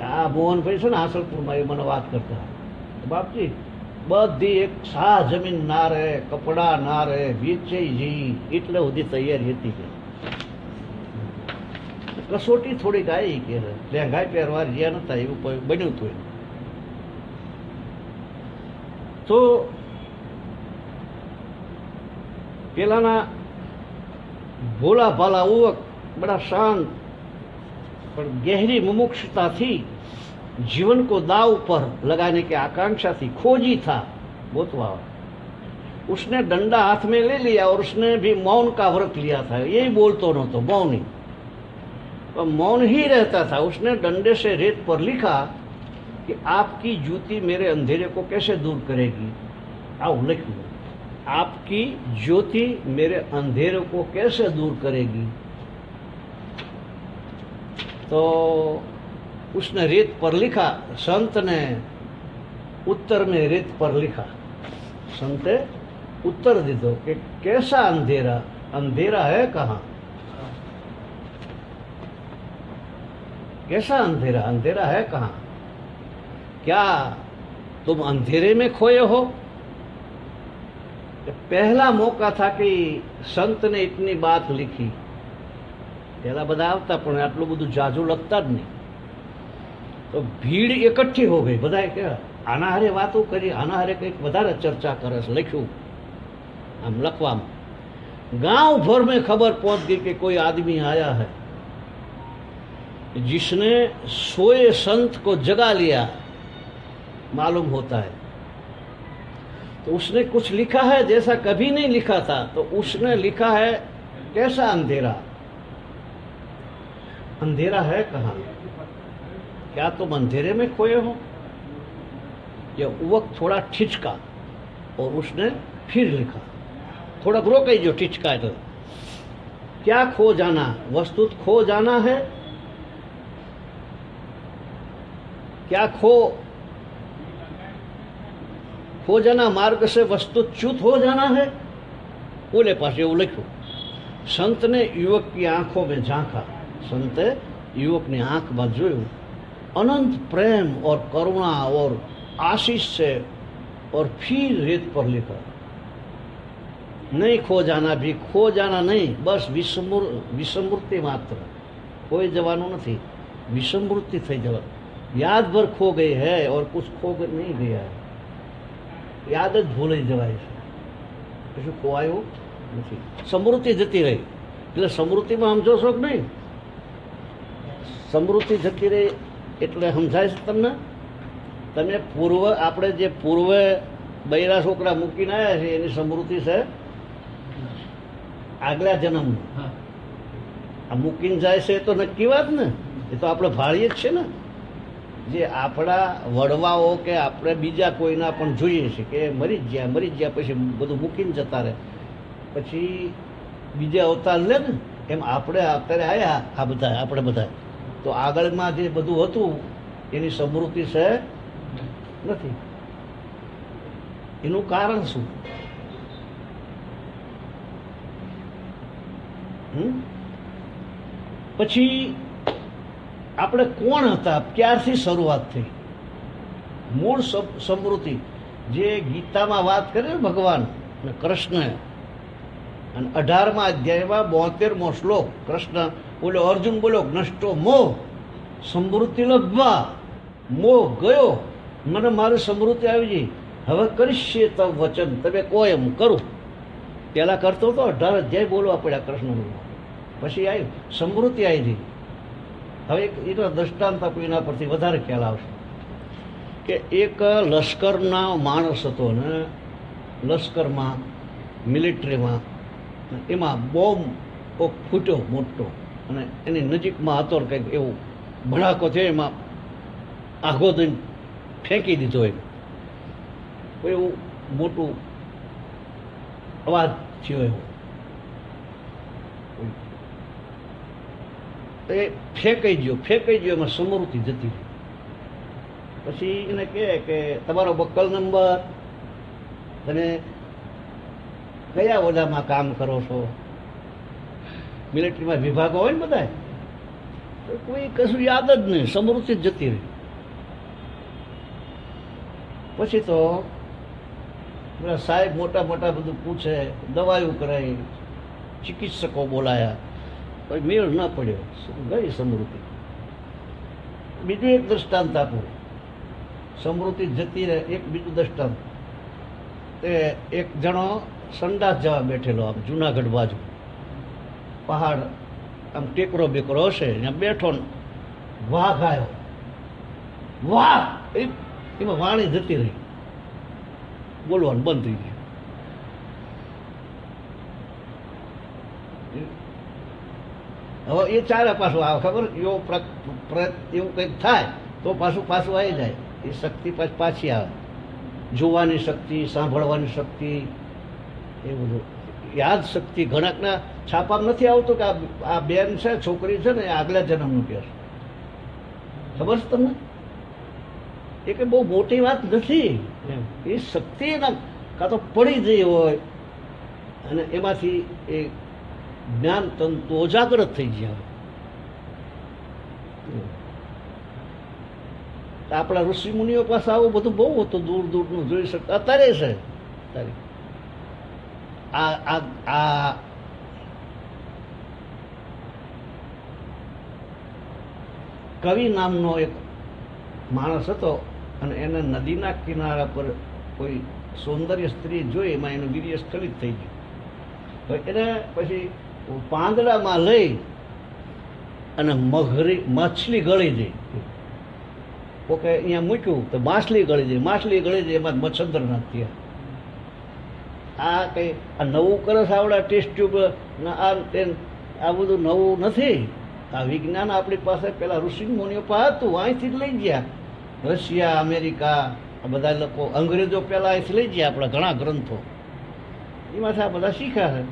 આ મોહનભાઈ છે ને હાસલપુરમાં એ મને વાત કરતા, બાપજી બધી એક સા જમીન ના રહે, કપડા ના રહે, વેચે જી એટલે સુધી તૈયારી હતી કે કસોટી થોડીક આવી કે લેંઘાઈ પહેરવા જ્યાં નતા એવું બન્યું હતું। તો પેલાના ભોલા ભાલા યુવક बड़ा शांत पर गहरी मुमुक्षता थी, जीवन को दाव पर लगाने की आकांक्षा थी, खोजी था बोतवा। उसने डंडा हाथ में ले लिया और उसने भी मौन का व्रत लिया था। यही बोलतो न तो मौन ही, तो मौन ही रहता था। उसने डंडे से रेत पर लिखा कि आपकी ज्योति मेरे अंधेरे को कैसे दूर करेगी। आओ लिख लो, आपकी ज्योति मेरे अंधेरे को कैसे दूर करेगी। तो उसने रेत पर लिखा, संत ने उत्तर में रेत पर लिखा। संते उत्तर दे दो कि कैसा अंधेरा, अंधेरा है कहाँ, कैसा अंधेरा, अंधेरा है कहाँ, क्या तुम अंधेरे में खोए हो। पहला मौका था कि संत ने इतनी बात लिखी। पहला बधा आवता पण आटલું બધું જાજુ લખતા જ નહીં। તો ભીડ એકઠી हो गई, બધાએ કે આના હારે વાતો કરી, આના હારે કંઈક વધારે ચર્ચા કરે છે, લખ્યું આમ લખવામાં। गांव भर में खबर पहुंच गई कि कोई आदमी आया है जिसने सोए संत को जगा लिया, मालूम होता है। तो उसने कुछ लिखा है जैसा कभी नहीं लिखा था। तो उसने लिखा है कैसा अंधेरा, अंधेरा है कहाँ, क्या तुम अंधेरे में खोए हो। यह युवक थोड़ा ठिचका और उसने फिर लिखा, थोड़ा रोक जो ठिचका है। तो क्या खो जाना, वस्तुत खो जाना है, क्या खो जाना मार्ग से वस्तुत च्युत हो जाना है। बोले पास એવું લખ્યું। संत ने युवक की आंखों में झांका, संत युवक ने आंख में जोયું, अनंत प्रेम और करुणा और आशीष से, और फिर रेत पर लिखा, नहीं खो जाना भी, खो जाना नहीं, बस विस्मृति मात्र, कोई जवानो नहीं, विस्मृति थी जवा, याद भर खो गई है और कुछ खो नहीं गया है, याद ज भूलाई जवाय છે, કશું ખોવાયું નથી, સ્મૃતિ જતી રહી। એટલે સ્મૃતિમાં સમજો છો કે નહીં, સ્મૃતિ જતી રહી એટલે સમજાય છે તમને। તમે પૂર્વ, આપણે જે પૂર્વે બૈરા છોકરા મૂકીને આવ્યા છે એની સ્મૃતિ છે આગલા જન્મની। આ મૂકીને જાય છે તો નક્કી વાત ને, એ તો આપણે ભાળીએ જ છે ને। જે આપણા વડવાઓ કે આપણે બીજા કોઈના પણ જોઈએ છે કે મરી જ ગયા પછી બધું મૂકીને જતા રહે, પછી બીજા અવતાર લે ને, એમ આપણે અત્યારે આવ્યા આ બધા, આપણે બધા તો આગળમાં જે બધું હતું એની સ્મૃતિ છે નથી। એનું કારણ શું? પછી આપણે કોણ હતા, ક્યારથી શરૂઆત થઈ, મૂળ સ્મૃતિ જે ગીતામાં વાત કરે ને ભગવાન અને કૃષ્ણ, અને 18મા અધ્યાયમાં 72મો શ્લોક કૃષ્ણ બોલો, અર્જુન બોલો, નષ્ટો મોહ સ્મૃતિ લબ્ધ્વા, મોહ ગયો, મને મારી સમૃદ્ધિ આવી ગઈ, હવે કરીશે તવ વચન, તમે કહો એમ કરું. પહેલાં કરતો હતો 18 અધ્યાય બોલવા પડ્યા કૃષ્ણનું, પછી આવ્યું સમૃદ્ધિ આવી ગઈ. હવે એનો દ્રષ્ટાંત આપું, એના પરથી વધારે ખ્યાલ આવશે કે એક લશ્કરના માણસ હતો ને, લશ્કરમાં મિલિટરીમાં એમાં બોમ્બ ફૂટ્યો મોટો, અને એની નજીકમાં હતો કંઈક એવું ભડાકો થયો, એમાં આઘો દઈને ફેંકી દીધો એમ, એવું મોટું અવાજ થયો એવો. એ ફેંકાઈ ગયો, એમાં સમૃદ્ધિ જતી રહી. પછી એને કહે કે તમારો બક્કલ નંબર, તમે કયા ઓલામાં કામ કરો છો? મિલિટરીમાં વિભાગો હોય ને બધા, કોઈ કશું યાદ જ નહીં, સમૃદ્ધિ જ જતી રહી. પછી તો પેલા સાહેબ મોટા મોટા બધું પૂછે, દવાઈઓ કરાવી, ચિકિત્સકો બોલાયા, કોઈ મેળ ન પડ્યો, ગઈ સમૃદ્ધિ. બીજું એક દ્રષ્ટાંત આપું, સમૃદ્ધિ જતી રહે. એક બીજું દ્રષ્ટાંત, તે એક જણો સંડાસ જવા બેઠેલો આમ જુનાગઢ બાજુ, પહાડ આમ ટેકરો બેકરો હશે, ત્યાં બેઠો ને વાઘ આવ્યો, વાહ, એમાં વાણી જતી રહી, બોલવાનું બંધ થઈ ગયું. હવે એ ચારે પાછું આવે, ખબર એવું કંઈક થાય તો પાછું આવી જાય, એ શક્તિ પાછી આવે, જોવાની શક્તિ, સાંભળવાની શક્તિ, એ બધું યાદ શક્તિ. ઘણાકના છાપામાં નથી આવતું કે આ બેન છે, છોકરી છે ને, એ આગલા જન્મનું કહે છે. ખબર છે તમને? એ કંઈ બહુ મોટી વાત નથી એમ. એ શક્તિ એના કાં તો પડી જઈ હોય અને એમાંથી એ જ્ઞાન તંતુ ઉજાગૃત થઈ ગયા. આપણા ઋષિ મુનિઓ પાસે આવું બધું બહુ હતું, દૂર દૂરનું જોઈ શકતા. અત્યારે છે આ કવિ નામનો એક માણસ હતો, અને એને નદીના કિનારા પર કોઈ સૌંદર્ય સ્ત્રી જોઈ, એમાં એનું વીર્ય સ્ખલિત થઈ ગયું. એને પછી પાંદડામાં લઈ અને માછલી ગળી જઈ. ઓકે, અહીંયા મૂક્યું તો માછલી ગળી જાય, એમાં મચ્છંદર નથી. આ કંઈ આ નવું કરે છે આવડા ટેસ્ટ ટ્યુબ, આ બધું નવું નથી. આ વિજ્ઞાન આપણી પાસે પેલા ઋષિ મુનિઓ પાસે હતું, અહીંથી જ લઈ ગયા. રશિયા, અમેરિકા, આ બધા લોકો, અંગ્રેજો પહેલાં અહીંથી લઈ ગયા આપણા ઘણા ગ્રંથો, એમાંથી આ બધા શીખ્યા છે.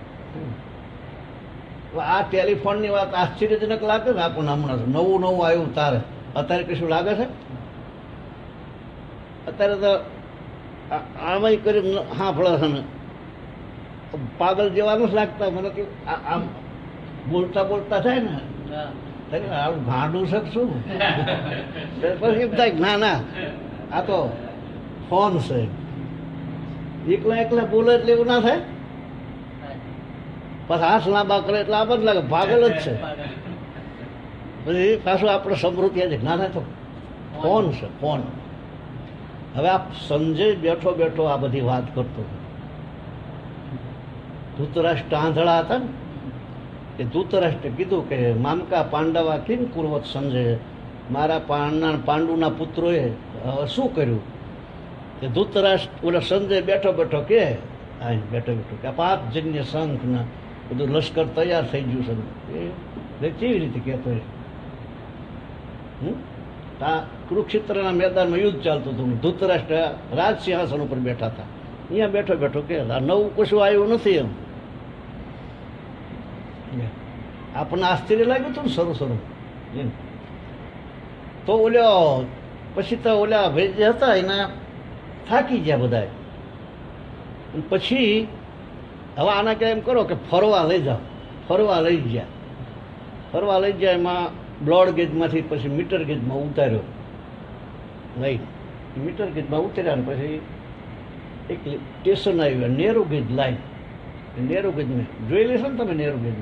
આ ટેલિફોનની વાત આશ્ચર્યજનક લાગે છે આપણને. હમણાં નવું આવ્યું તારે, અત્યારે કશું લાગે છે? અત્યારે તો આમાંય કરી સાંભળે છે ને, પાગલ જેવા નથી લાગતા મને કે આમ બોલતા થાય ને, આવું ભાંડું શકશું. પછી એમ થાય ના ના, આ તો ફોન છે. એકલા બોલે એટલે એવું ના થાય, પછી હાથ લાંબા કરે એટલે આમ જ લાગે પાગલ જ છે. પછી પાછું આપણે સમૃદ્ધિ છે, ના ના તો ફોન છે, ફોન. હવે આ સંજય બેઠો આ બધી વાત કરતો. ધૃતરાષ્ટ્ર આંધળા હતા ને, એ ધૃતરાષ્ટ્રે કીધું કે મામકા પાંડવા કિમ કુર્વત સંજય, મારા પાંડુના પુત્રોએ શું કર્યું? કે ધૃતરાષ્ટ્ર ઓલા સંજય બેઠો કે કે 5 જન્ય શંખ ને બધું લશ્કર તૈયાર થઈ ગયું છે. એ કેવી રીતે કહેતો હોય? આ કુરુક્ષેત્રના મેદાનમાં યુદ્ધ ચાલતું હતું, ધૃતરાષ્ટ્ર રાજ સિંહાસન ઉપર બેઠા હતા. અહીંયા બેઠો કે આ નવું કશું આવ્યું નથી એમ. આપણને આશ્ચર્ય લાગ્યું હતું ને શરૂ એમ. તો પછી તો ઓલા ભાઈ જે હતા એના થાકી ગયા બધા. પછી હવે આના કે એમ કરો કે ફરવા લઈ જાઓ. ફરવા લઈ ગયા એમાં બ્રોડ ગેજમાંથી પછી મીટર ગેજમાં ઉતાર્યો, લઈ મીટર ગેજમાં ઉતાર્યા. ને પછી એક સ્ટેશન આવ્યું, નેરો ગેજ લાઈન. નેરો ગેજમાં જોઈ લેશો ને તમે, નેરો ગેજ,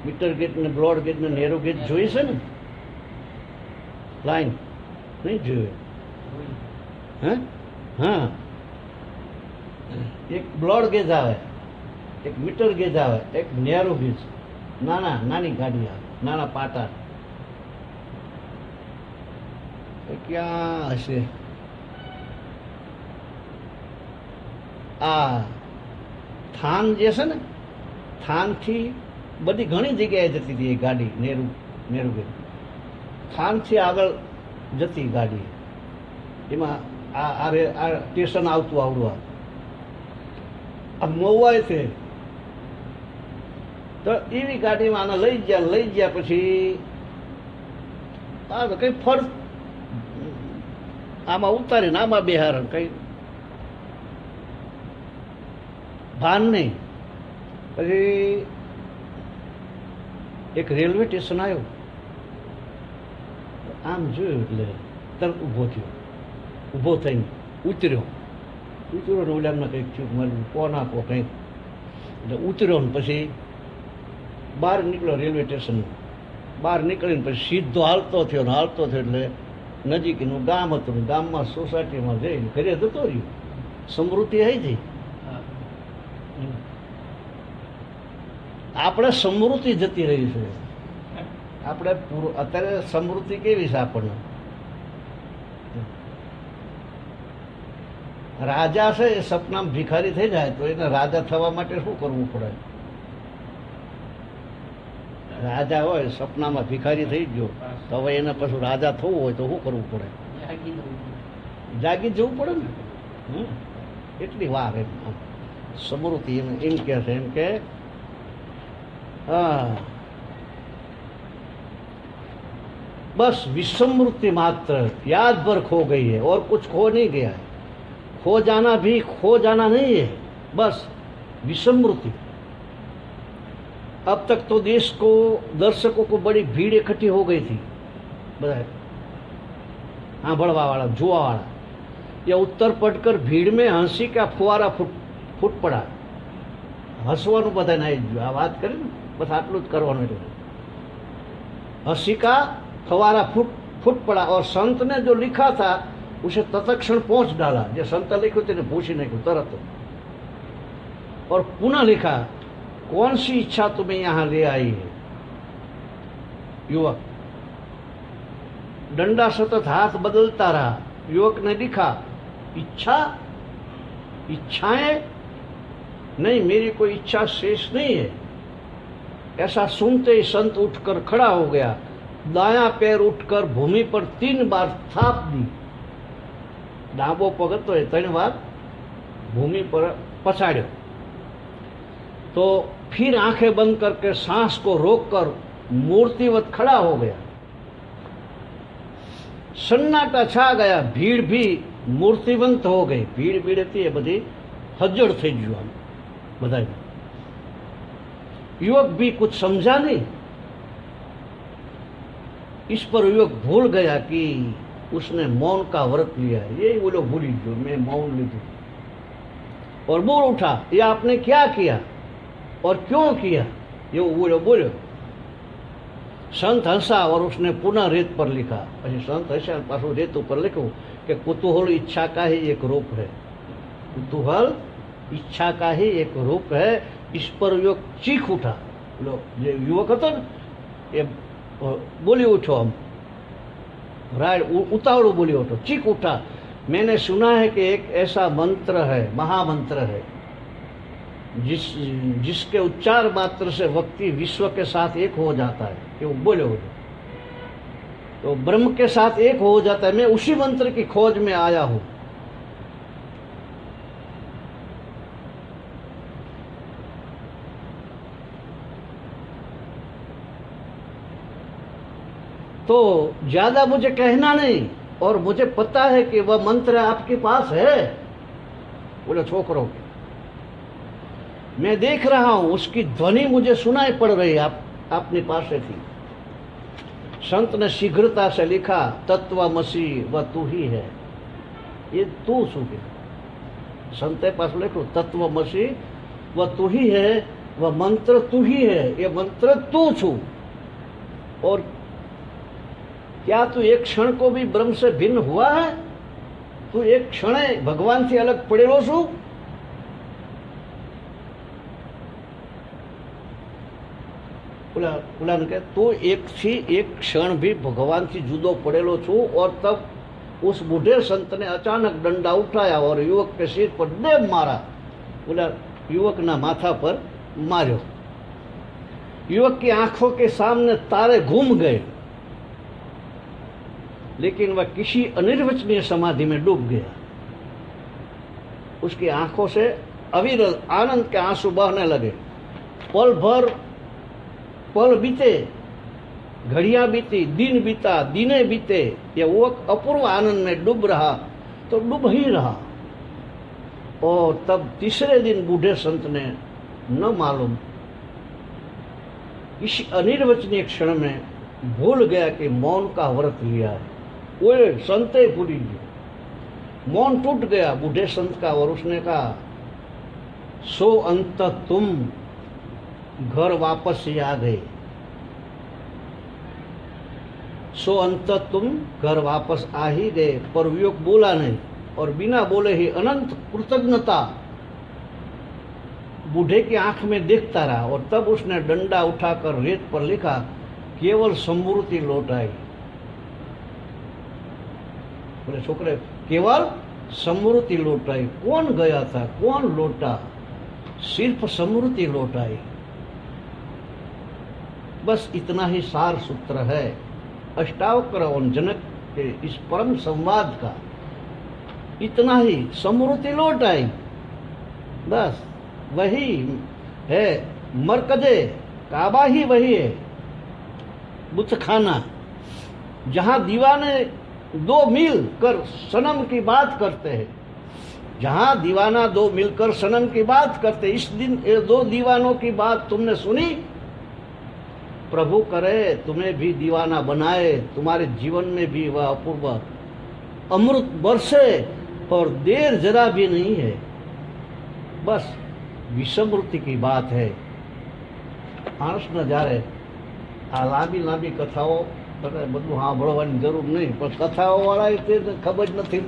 મીટર ગેજ ને બ્રોડ ગેજ ને નેરો ગેજ જોઈ છે ને લાઈન. નહીં જોયું? હે? હા, એક બ્લોડ ગેજ આવે, એક મીટર ગેજ આવે, એક નેરો ગેજ, નાની ગાડી આવે, નાના પાટા. એ ક્યાં હશે? આ થાન જે છે ને, થાનથી બધી ઘણી જગ્યાએ જતી હતી એ ગાડી, નેરુ ગેજ. થાનથી આગળ જતી ગાડી, એમાં આ સ્ટેશન આવતું આવડું આ મહુવાય છે. તો એવી ગાડીમાં આને લઈ ગયા પછી આ તો કઈ ફળ આમાં ઉતારીને આમાં બેહારણ કઈ ભાન નહીં. પછી એક રેલવે સ્ટેશન આવ્યું, આમ જોયું એટલે તરત ઊભો થયો, ઊભો થઈને ઉતર્યો ને ઓલામને કંઈક થયું, મળ્યું કોણ આપો કંઈક, એટલે ઉતર્યો ને પછી બહાર નીકળ્યો. રેલવે સ્ટેશન બહાર નીકળીને પછી સીધો હાલતો થયો એટલે નજીકનું ગામ હતું, ગામમાં સોસાયટીમાં જઈને ઘરે જતો રહ્યો. સમૃદ્ધિ આવી હતી. આપણે સમૃદ્ધિ જતી રહી છે. આપણે અત્યારે સમૃદ્ધિ કેવી છે આપણને? રાજા છે એ સપનામાં ભિખારી થઈ જાય તો એને રાજા થવા માટે શું કરવું પડે? રાજા હોય સપનામાં ભિખારી થઈ ગયો તો હવે એને પછી રાજા થવું હોય તો શું કરવું પડે? જાગી જવું પડે ને. એટલી વાર એમ સમૃદ્ધિ એમ કે છે, એમ કે हाँ बस विस्मृति मात्र याद भर खो गई है और कुछ खो नहीं गया है. खो जाना भी खो जाना नहीं है, बस विस्मृति. अब तक तो देश को दर्शकों को बड़ी भीड़ इकट्ठी हो गई थी. बताए हाँ बड़वा वाला जुआ वाला या उत्तर पटकर भीड़ में हंसी का फुवारा फूट पड़ा. हंसવાનું બધાને આવી ગયું. આ વાત કરી ને બસ આટલું જ કરવાનું. એટલે हंसी का फवारा फूट पड़ा और संत ने जो लिखा था उसे तत्क्षण पहुंच डाला. जो संत लिखो तेने पूछी नहीं तरत. और पुनः लिखा, कौन सी इच्छा तुम्हें यहां ले आई है? युवक डंडा सतत हाथ बदलता रहा. युवक ने लिखा, इच्छाएं नहीं, मेरी कोई इच्छा शेष नहीं है. ऐसा सुनते ही संत उठकर खड़ा हो गया. दायां पैर उठकर भूमि पर 3 बार थाप दी. डाबो पग तो 3 बार भूमि पर पछाड़ो. तो फिर आंखें बंद करके सांस को रोककर मूर्तिवत खड़ा हो गया. सन्नाटा छा गया. भीड़ भी मूर्तिवंत हो गई. भीड़ थी ये बधी हजड़ थी गई बधाई. युवक भी कुछ समझा नहीं. इस पर युवक भूल गया कि उसने मौन का व्रत लिया है. यही वो लोग भूल गए, मैं मौन लीधु. और बोल उठा, ये आपने क्या किया और क्यों किया? ये वो लोग बोलो. संत हंसा और उसने पुनः रेत पर लिखा. પછી संत हंसा पाछું रेत पर लिखो कि कुतूहल इच्छा का ही एक रूप है. कुतूहल इच्छा का ही एक रूप है. इस पर युवक चीख उठा. जो युवक હતો ને એ બોલી ઉઠો, આમ राय उतावड़ो बोली उठो, चीख उठा. मैंने सुना है कि एक ऐसा मंत्र है, महामंत्र है, जिसके उच्चार मात्र से व्यक्ति विश्व के साथ एक हो जाता है. कि वो बोले हो तो ब्रह्म के साथ एक हो जाता है. मैं उसी मंत्र की खोज में आया हूं. तो ज्यादा मुझे कहना नहीं, और मुझे पता है कि वह मंत्र आपके पास है. बोले छोकरों, मैं देख रहा हूं, उसकी ध्वनि मुझे सुनाई पड़ रही है आपने पास से थी. संत ने शीघ्रता से लिखा, तत्वमसि वह तू ही है. ये तू शू के संत पास लिखो, तत्वमसि वह तू ही है, वह मंत्र तू ही है. ये मंत्र तू छू. और क्या तू एक क्षण को भी ब्रह्म से भिन्न हुआ है? तू एक क्षणे भगवान થી અલગ પડેલો છું? पुलान के तो एक थी एक क्षण भी भगवान की जुदो पड़ेलो छू। और तब उस बूढ़े संत ने अचानक डंडा उठाया और युवक के सिर पर देव मारा। बोला युवक ना माथा पर मार्यो। युवक की आंखों के सामने तारे घूम गए, लेकिन वह किसी अनिर्वचनीय समाधि में डूब गया। उसकी आंखों से अविरल आनंद के आंसू बहने लगे। पल भर पल बीते, घड़ियां बीती, दिन बीता, दिने बीते, यह युवक अपूर्व आनंद में डूब रहा तो डूब ही रहा। और तब तीसरे दिन बूढ़े संत ने न मालूम इस अनिर्वचनीय क्षण में भूल गया कि मौन का व्रत लिया है। वो संते भूली गए, मौन टूट गया बूढ़े संत का। और उसने कहा सो अंत तुम घर वापस ही आ गए। सो अंत तुम घर वापस आ ही गए। पर युवक बोला नहीं और बिना बोले ही अनंत कृतज्ञता बूढ़े की आंख में देखता रहा। और तब उसने डंडा उठाकर रेत पर लिखा केवल समृद्धि लौट आई। बोले छोकरे केवल समृद्धि लौट आई। कौन गया था, कौन लौटा? सिर्फ समृद्धि लौट आई। बस इतना ही सार सूत्र है अष्टावक्र और जनक के इस परम संवाद का। इतना ही, समृद्धि लौट आई, बस वही है मरकजे, काबा ही वही है बुतखाना, जहां दीवाने दो मिल कर सनम की बात करते हैं। जहां दीवाना दो मिलकर सनम की बात करते। इस दिन ये दो दीवानों की बात तुमने सुनी? प्रभु करे तुम्हें भी दीवाना बनाए, तुम्हारे जीवन में भी वह अपूर्व अमृत बरसे। और देर जरा भी नहीं है, बस विषमृति की बात है। मानस न जारे आ लांबी लांबी कथाओ બધું સાંભળવાની જરૂર નહીં, પણ કથાઓવાળા તે ખબર જ નથી।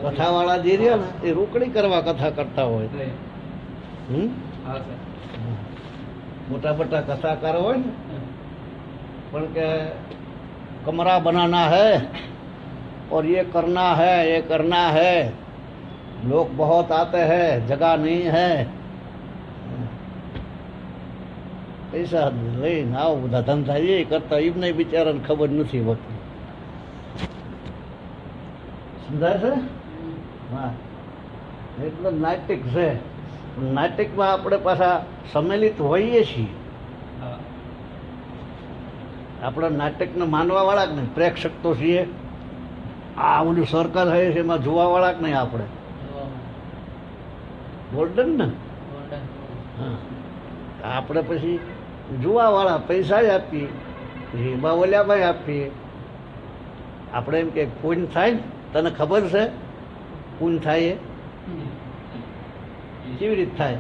કથાવાળા જે રહ્યા ને એ રોકડી કરવા કથા કરતા હોય। મોટા મોટા કથાકારો હોય ને, પણ કે कमरा बनाना है और ये करना है, लोग बहुत आते हैं, जगह नहीं है, ऐसा લઈને આવો બધા ધંધા એ કરતા એમને બિચારાને ખબર નથી હોતી। સમજાય છે? હા, એટલે નાટક છે। નાટકમાં આપણે પાછા સંમેલિત હોઈએ છીએ। આપણે નાટકને માનવાવાળા જ નહીં, પ્રેક્ષક તો છીએ। આ ઓલું સર્કલ હોય છે એમાં જોવાવાળા જ નહીં આપણે। ગોલ્ડન ને? હા, આપણે પછી જોવાવાળા પૈસા જ આપીએ, એમાં ઓલ્યાભાઈ આપીએ। આપણે એમ કે પૂન થાય, તને ખબર છે પૂન થાય એ કેવી રીતે થાય?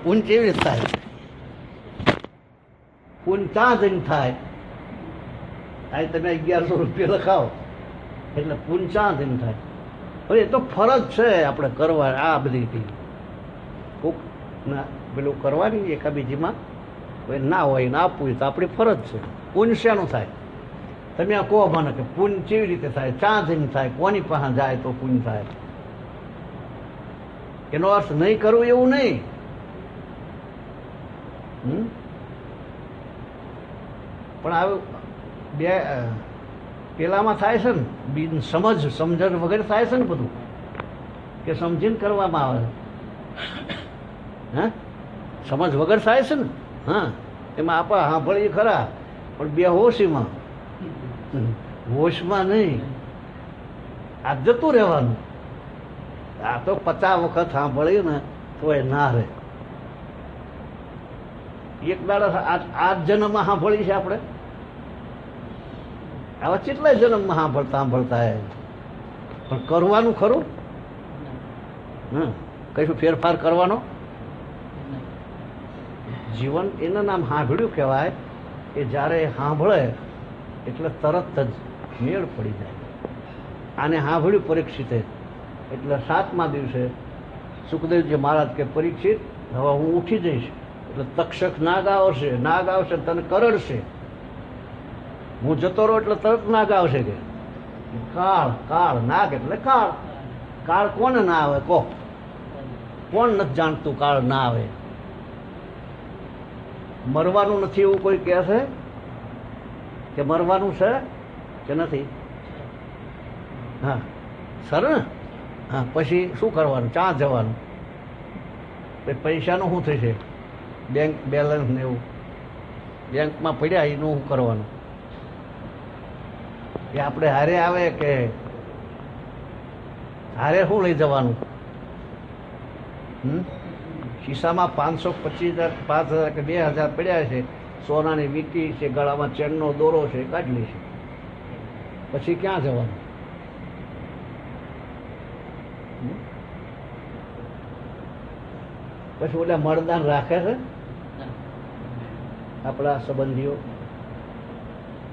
પૂન કેવી રીતે થાય? પૂન ત્યાં જઈને થાય। આ તમે 1100 રૂપિયા લખાવો એટલે પૂન ત્યાં જઈને થાય। હવે એ તો ફરજ છે આપણે કરવા। આ બધી કોક ના પેલું કરવાની એકાબીજીમાં કોઈ ના હોય ને આપવું તો આપણી ફરજ છે। પૂન શાનું થાય? તમે આ કહો મને કે પૂન કેવી રીતે થાય, ચા જઈને થાય, કોની પાસે જાય તો પૂન થાય? એનો અર્થ નહીં કરવું એવું નહીં। પણ આવું બે પેલામાં થાય છે ને, બિન સમજણ વગેરે થાય છે ને બધું, કે સમજીને કરવામાં આવે। હા, સમજ વગર થાય છે ને। હા, એમાં આપણે સાંભળીએ ખરા, પણ બે હોશીમાં, હોશમાં નહીં। આ જતું રહેવાનું। આ તો 50 વખત સાંભળ્યું ને તો એ ના રહે। એક દાડા 8 જન્મમાં સાંભળી છે આપણે, આવા કેટલાય જન્મમાં સાંભળતા હે, પણ કરવાનું ખરું? કશું ફેરફાર કરવાનો? જીવન એના નામ સાંભળ્યું કહેવાય, એ જ્યારે સાંભળે એટલે તરત જ મેળ પડી જાય. આને સાંભળ્યું પરીક્ષિતે એટલે 7મા દિવસે સુખદેવજી મહારાજ કે પરીક્ષિત હવે હું ઉઠી જઈશ એટલે તક્ષક નાગ આવશે તને કરડશે. હું જતો રહું એટલે તરત નાગ આવશે કે કાળ કાળ નાગ એટલે કાળ. કાળ કોને ના આવે કહો? કોણ નથી જાણતું કાળ ના આવે? મરવાનું નથી એવું કોઈ કહે છે કે મરવાનું છે કે નથી? હા સર ને. હા પછી શું કરવાનું? ચા જવાનું. પૈસાનું શું થશે? બેંક બેલેન્સ ને એવું બેંકમાં પડ્યા એનું શું કરવાનું? એ આપણે હારે આવે કે હારે શું લઈ જવાનું? ખિસ્સામાં 525,000 5,000 કે 2,000 પડ્યા છે, સોનાની વીંટી છે, ગળામાં ચેનનો દોરો છે, કાઢી લે છે. પછી ક્યાં જવાનું? પછી ઓલા મળદાન રાખે છે આપણા સંબંધીઓ.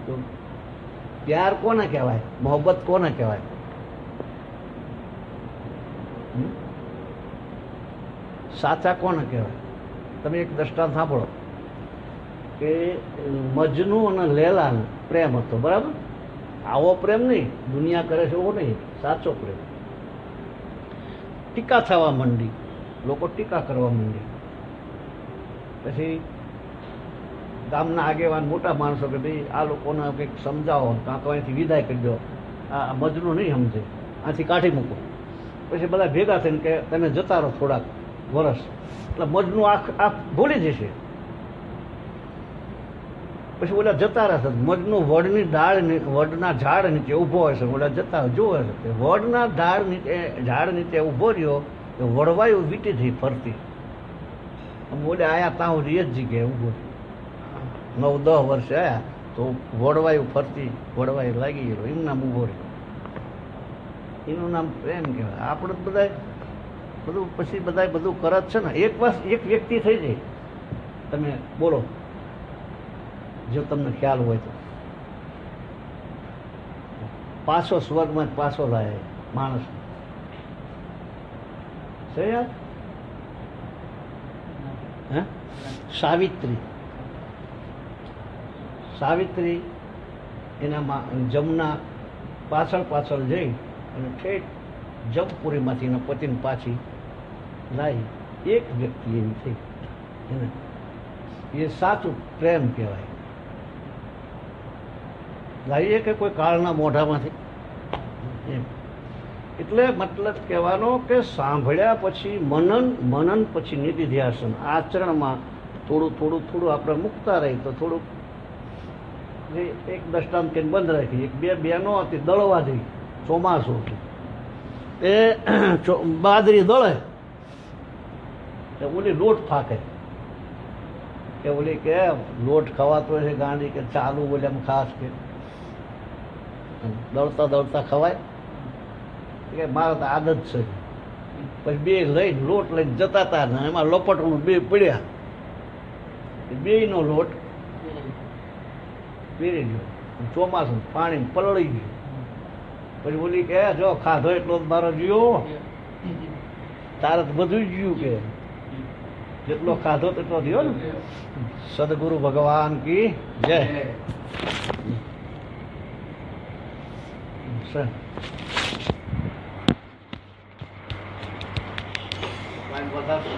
તો પ્યાર કોને કહેવાય? મોહબ્બત કોને કહેવાય? સાચા કોને કહેવાય? તમે એક દ્રષ્ટાંત સાંભળો કે મજનુ અને લેલાનો પ્રેમ હતો, બરાબર? આવો પ્રેમ નહીં, દુનિયા કરે છે એવો નહીં, સાચો પ્રેમ. ટીકા થવા માંડી, લોકો ટીકા કરવા માંડી. પછી ગામના આગેવાન મોટા માણસો કે ભાઈ આ લોકોને કંઈક સમજાવો, કાં તો અહીંથી વિદાય કરી દો, આ મજનુ નહીં સમજે, આથી કાઢી મૂકો. પછી બધા ભેગા થઈને કે તમે જતા રહો થોડાક વર્ષ, એટલે મજનુ આંખ ભૂલી જશે. પછી ઓલા જતા રહેશે. મજનુ વડની ડાળ વડના ઝાડ નીચે ઊભો હોય છે, ઓલા જતા જોવે છે. વડના ઝાડ નીચે ઊભો રહ્યો તો વડવાયું વીંટી થઈ ફરતી. બોલે આયા ત્યાં સુધી એ જ જગ્યાએ ઊભો, 9-10 વર્ષે આવ્યા તો વડવાયું ફરતી, વડવાયું લાગી ગયો, એનું નામ ઊભો રહ્યો. એનું નામ પ્રેમ કહેવાય. આપણે બધા બધું પછી બધા બધું કરે છે ને. એક વ્યક્તિ થઈ જાય, તમે બોલો જો તમને ખ્યાલ હોય તો, પાછો સ્વર્ગમાં પાછો લાય માણસ છે યાર. હે સાવિત્રી એના જમના પાછળ જઈ અને ઠેઠ જમપુરીમાંથી એના પતિને પાછી લાવી. એક વ્યક્તિ એવી થઈ, એ સાચું પ્રેમ કહેવાય. લાવીએ કે કોઈ કાળના મોઢામાંથી એમ. એટલે મતલબ કહેવાનો કે સાંભળ્યા પછી મનન પછી નિધિધ્યાસન, આચરણમાં થોડું આપણે મૂકતા રહી તો થોડુંક. એક દ્રષ્ટાંત કરીને બંધ રાખી. એક બે બહેનો હતી, દળવા જઈ, ચોમાસું હતું, એ બાજરી દળે, ઓલી લોટ ફાકે કે ઓલી કે લોટ ખવાતો છે ગાંડી કે ચાલુ બોલે એમ ખાસ કે દળતા ખવાય કે મારે તો આદત છે. પછી બે લઈને લોટ લઈને જતા હતા ને એમાં લપટણું બે પડ્યા, બેયનો લોટ પીરી ગયો, ચોમાસું પાણી પલળી ગયું. પછી બોલી કે જો ખાધો એટલો મારો જીવો, તારે તો બધું ગયું કે જેટલો ખાધો તેટલો થયો ને. સદગુરુ ભગવાન કી જય. વધારે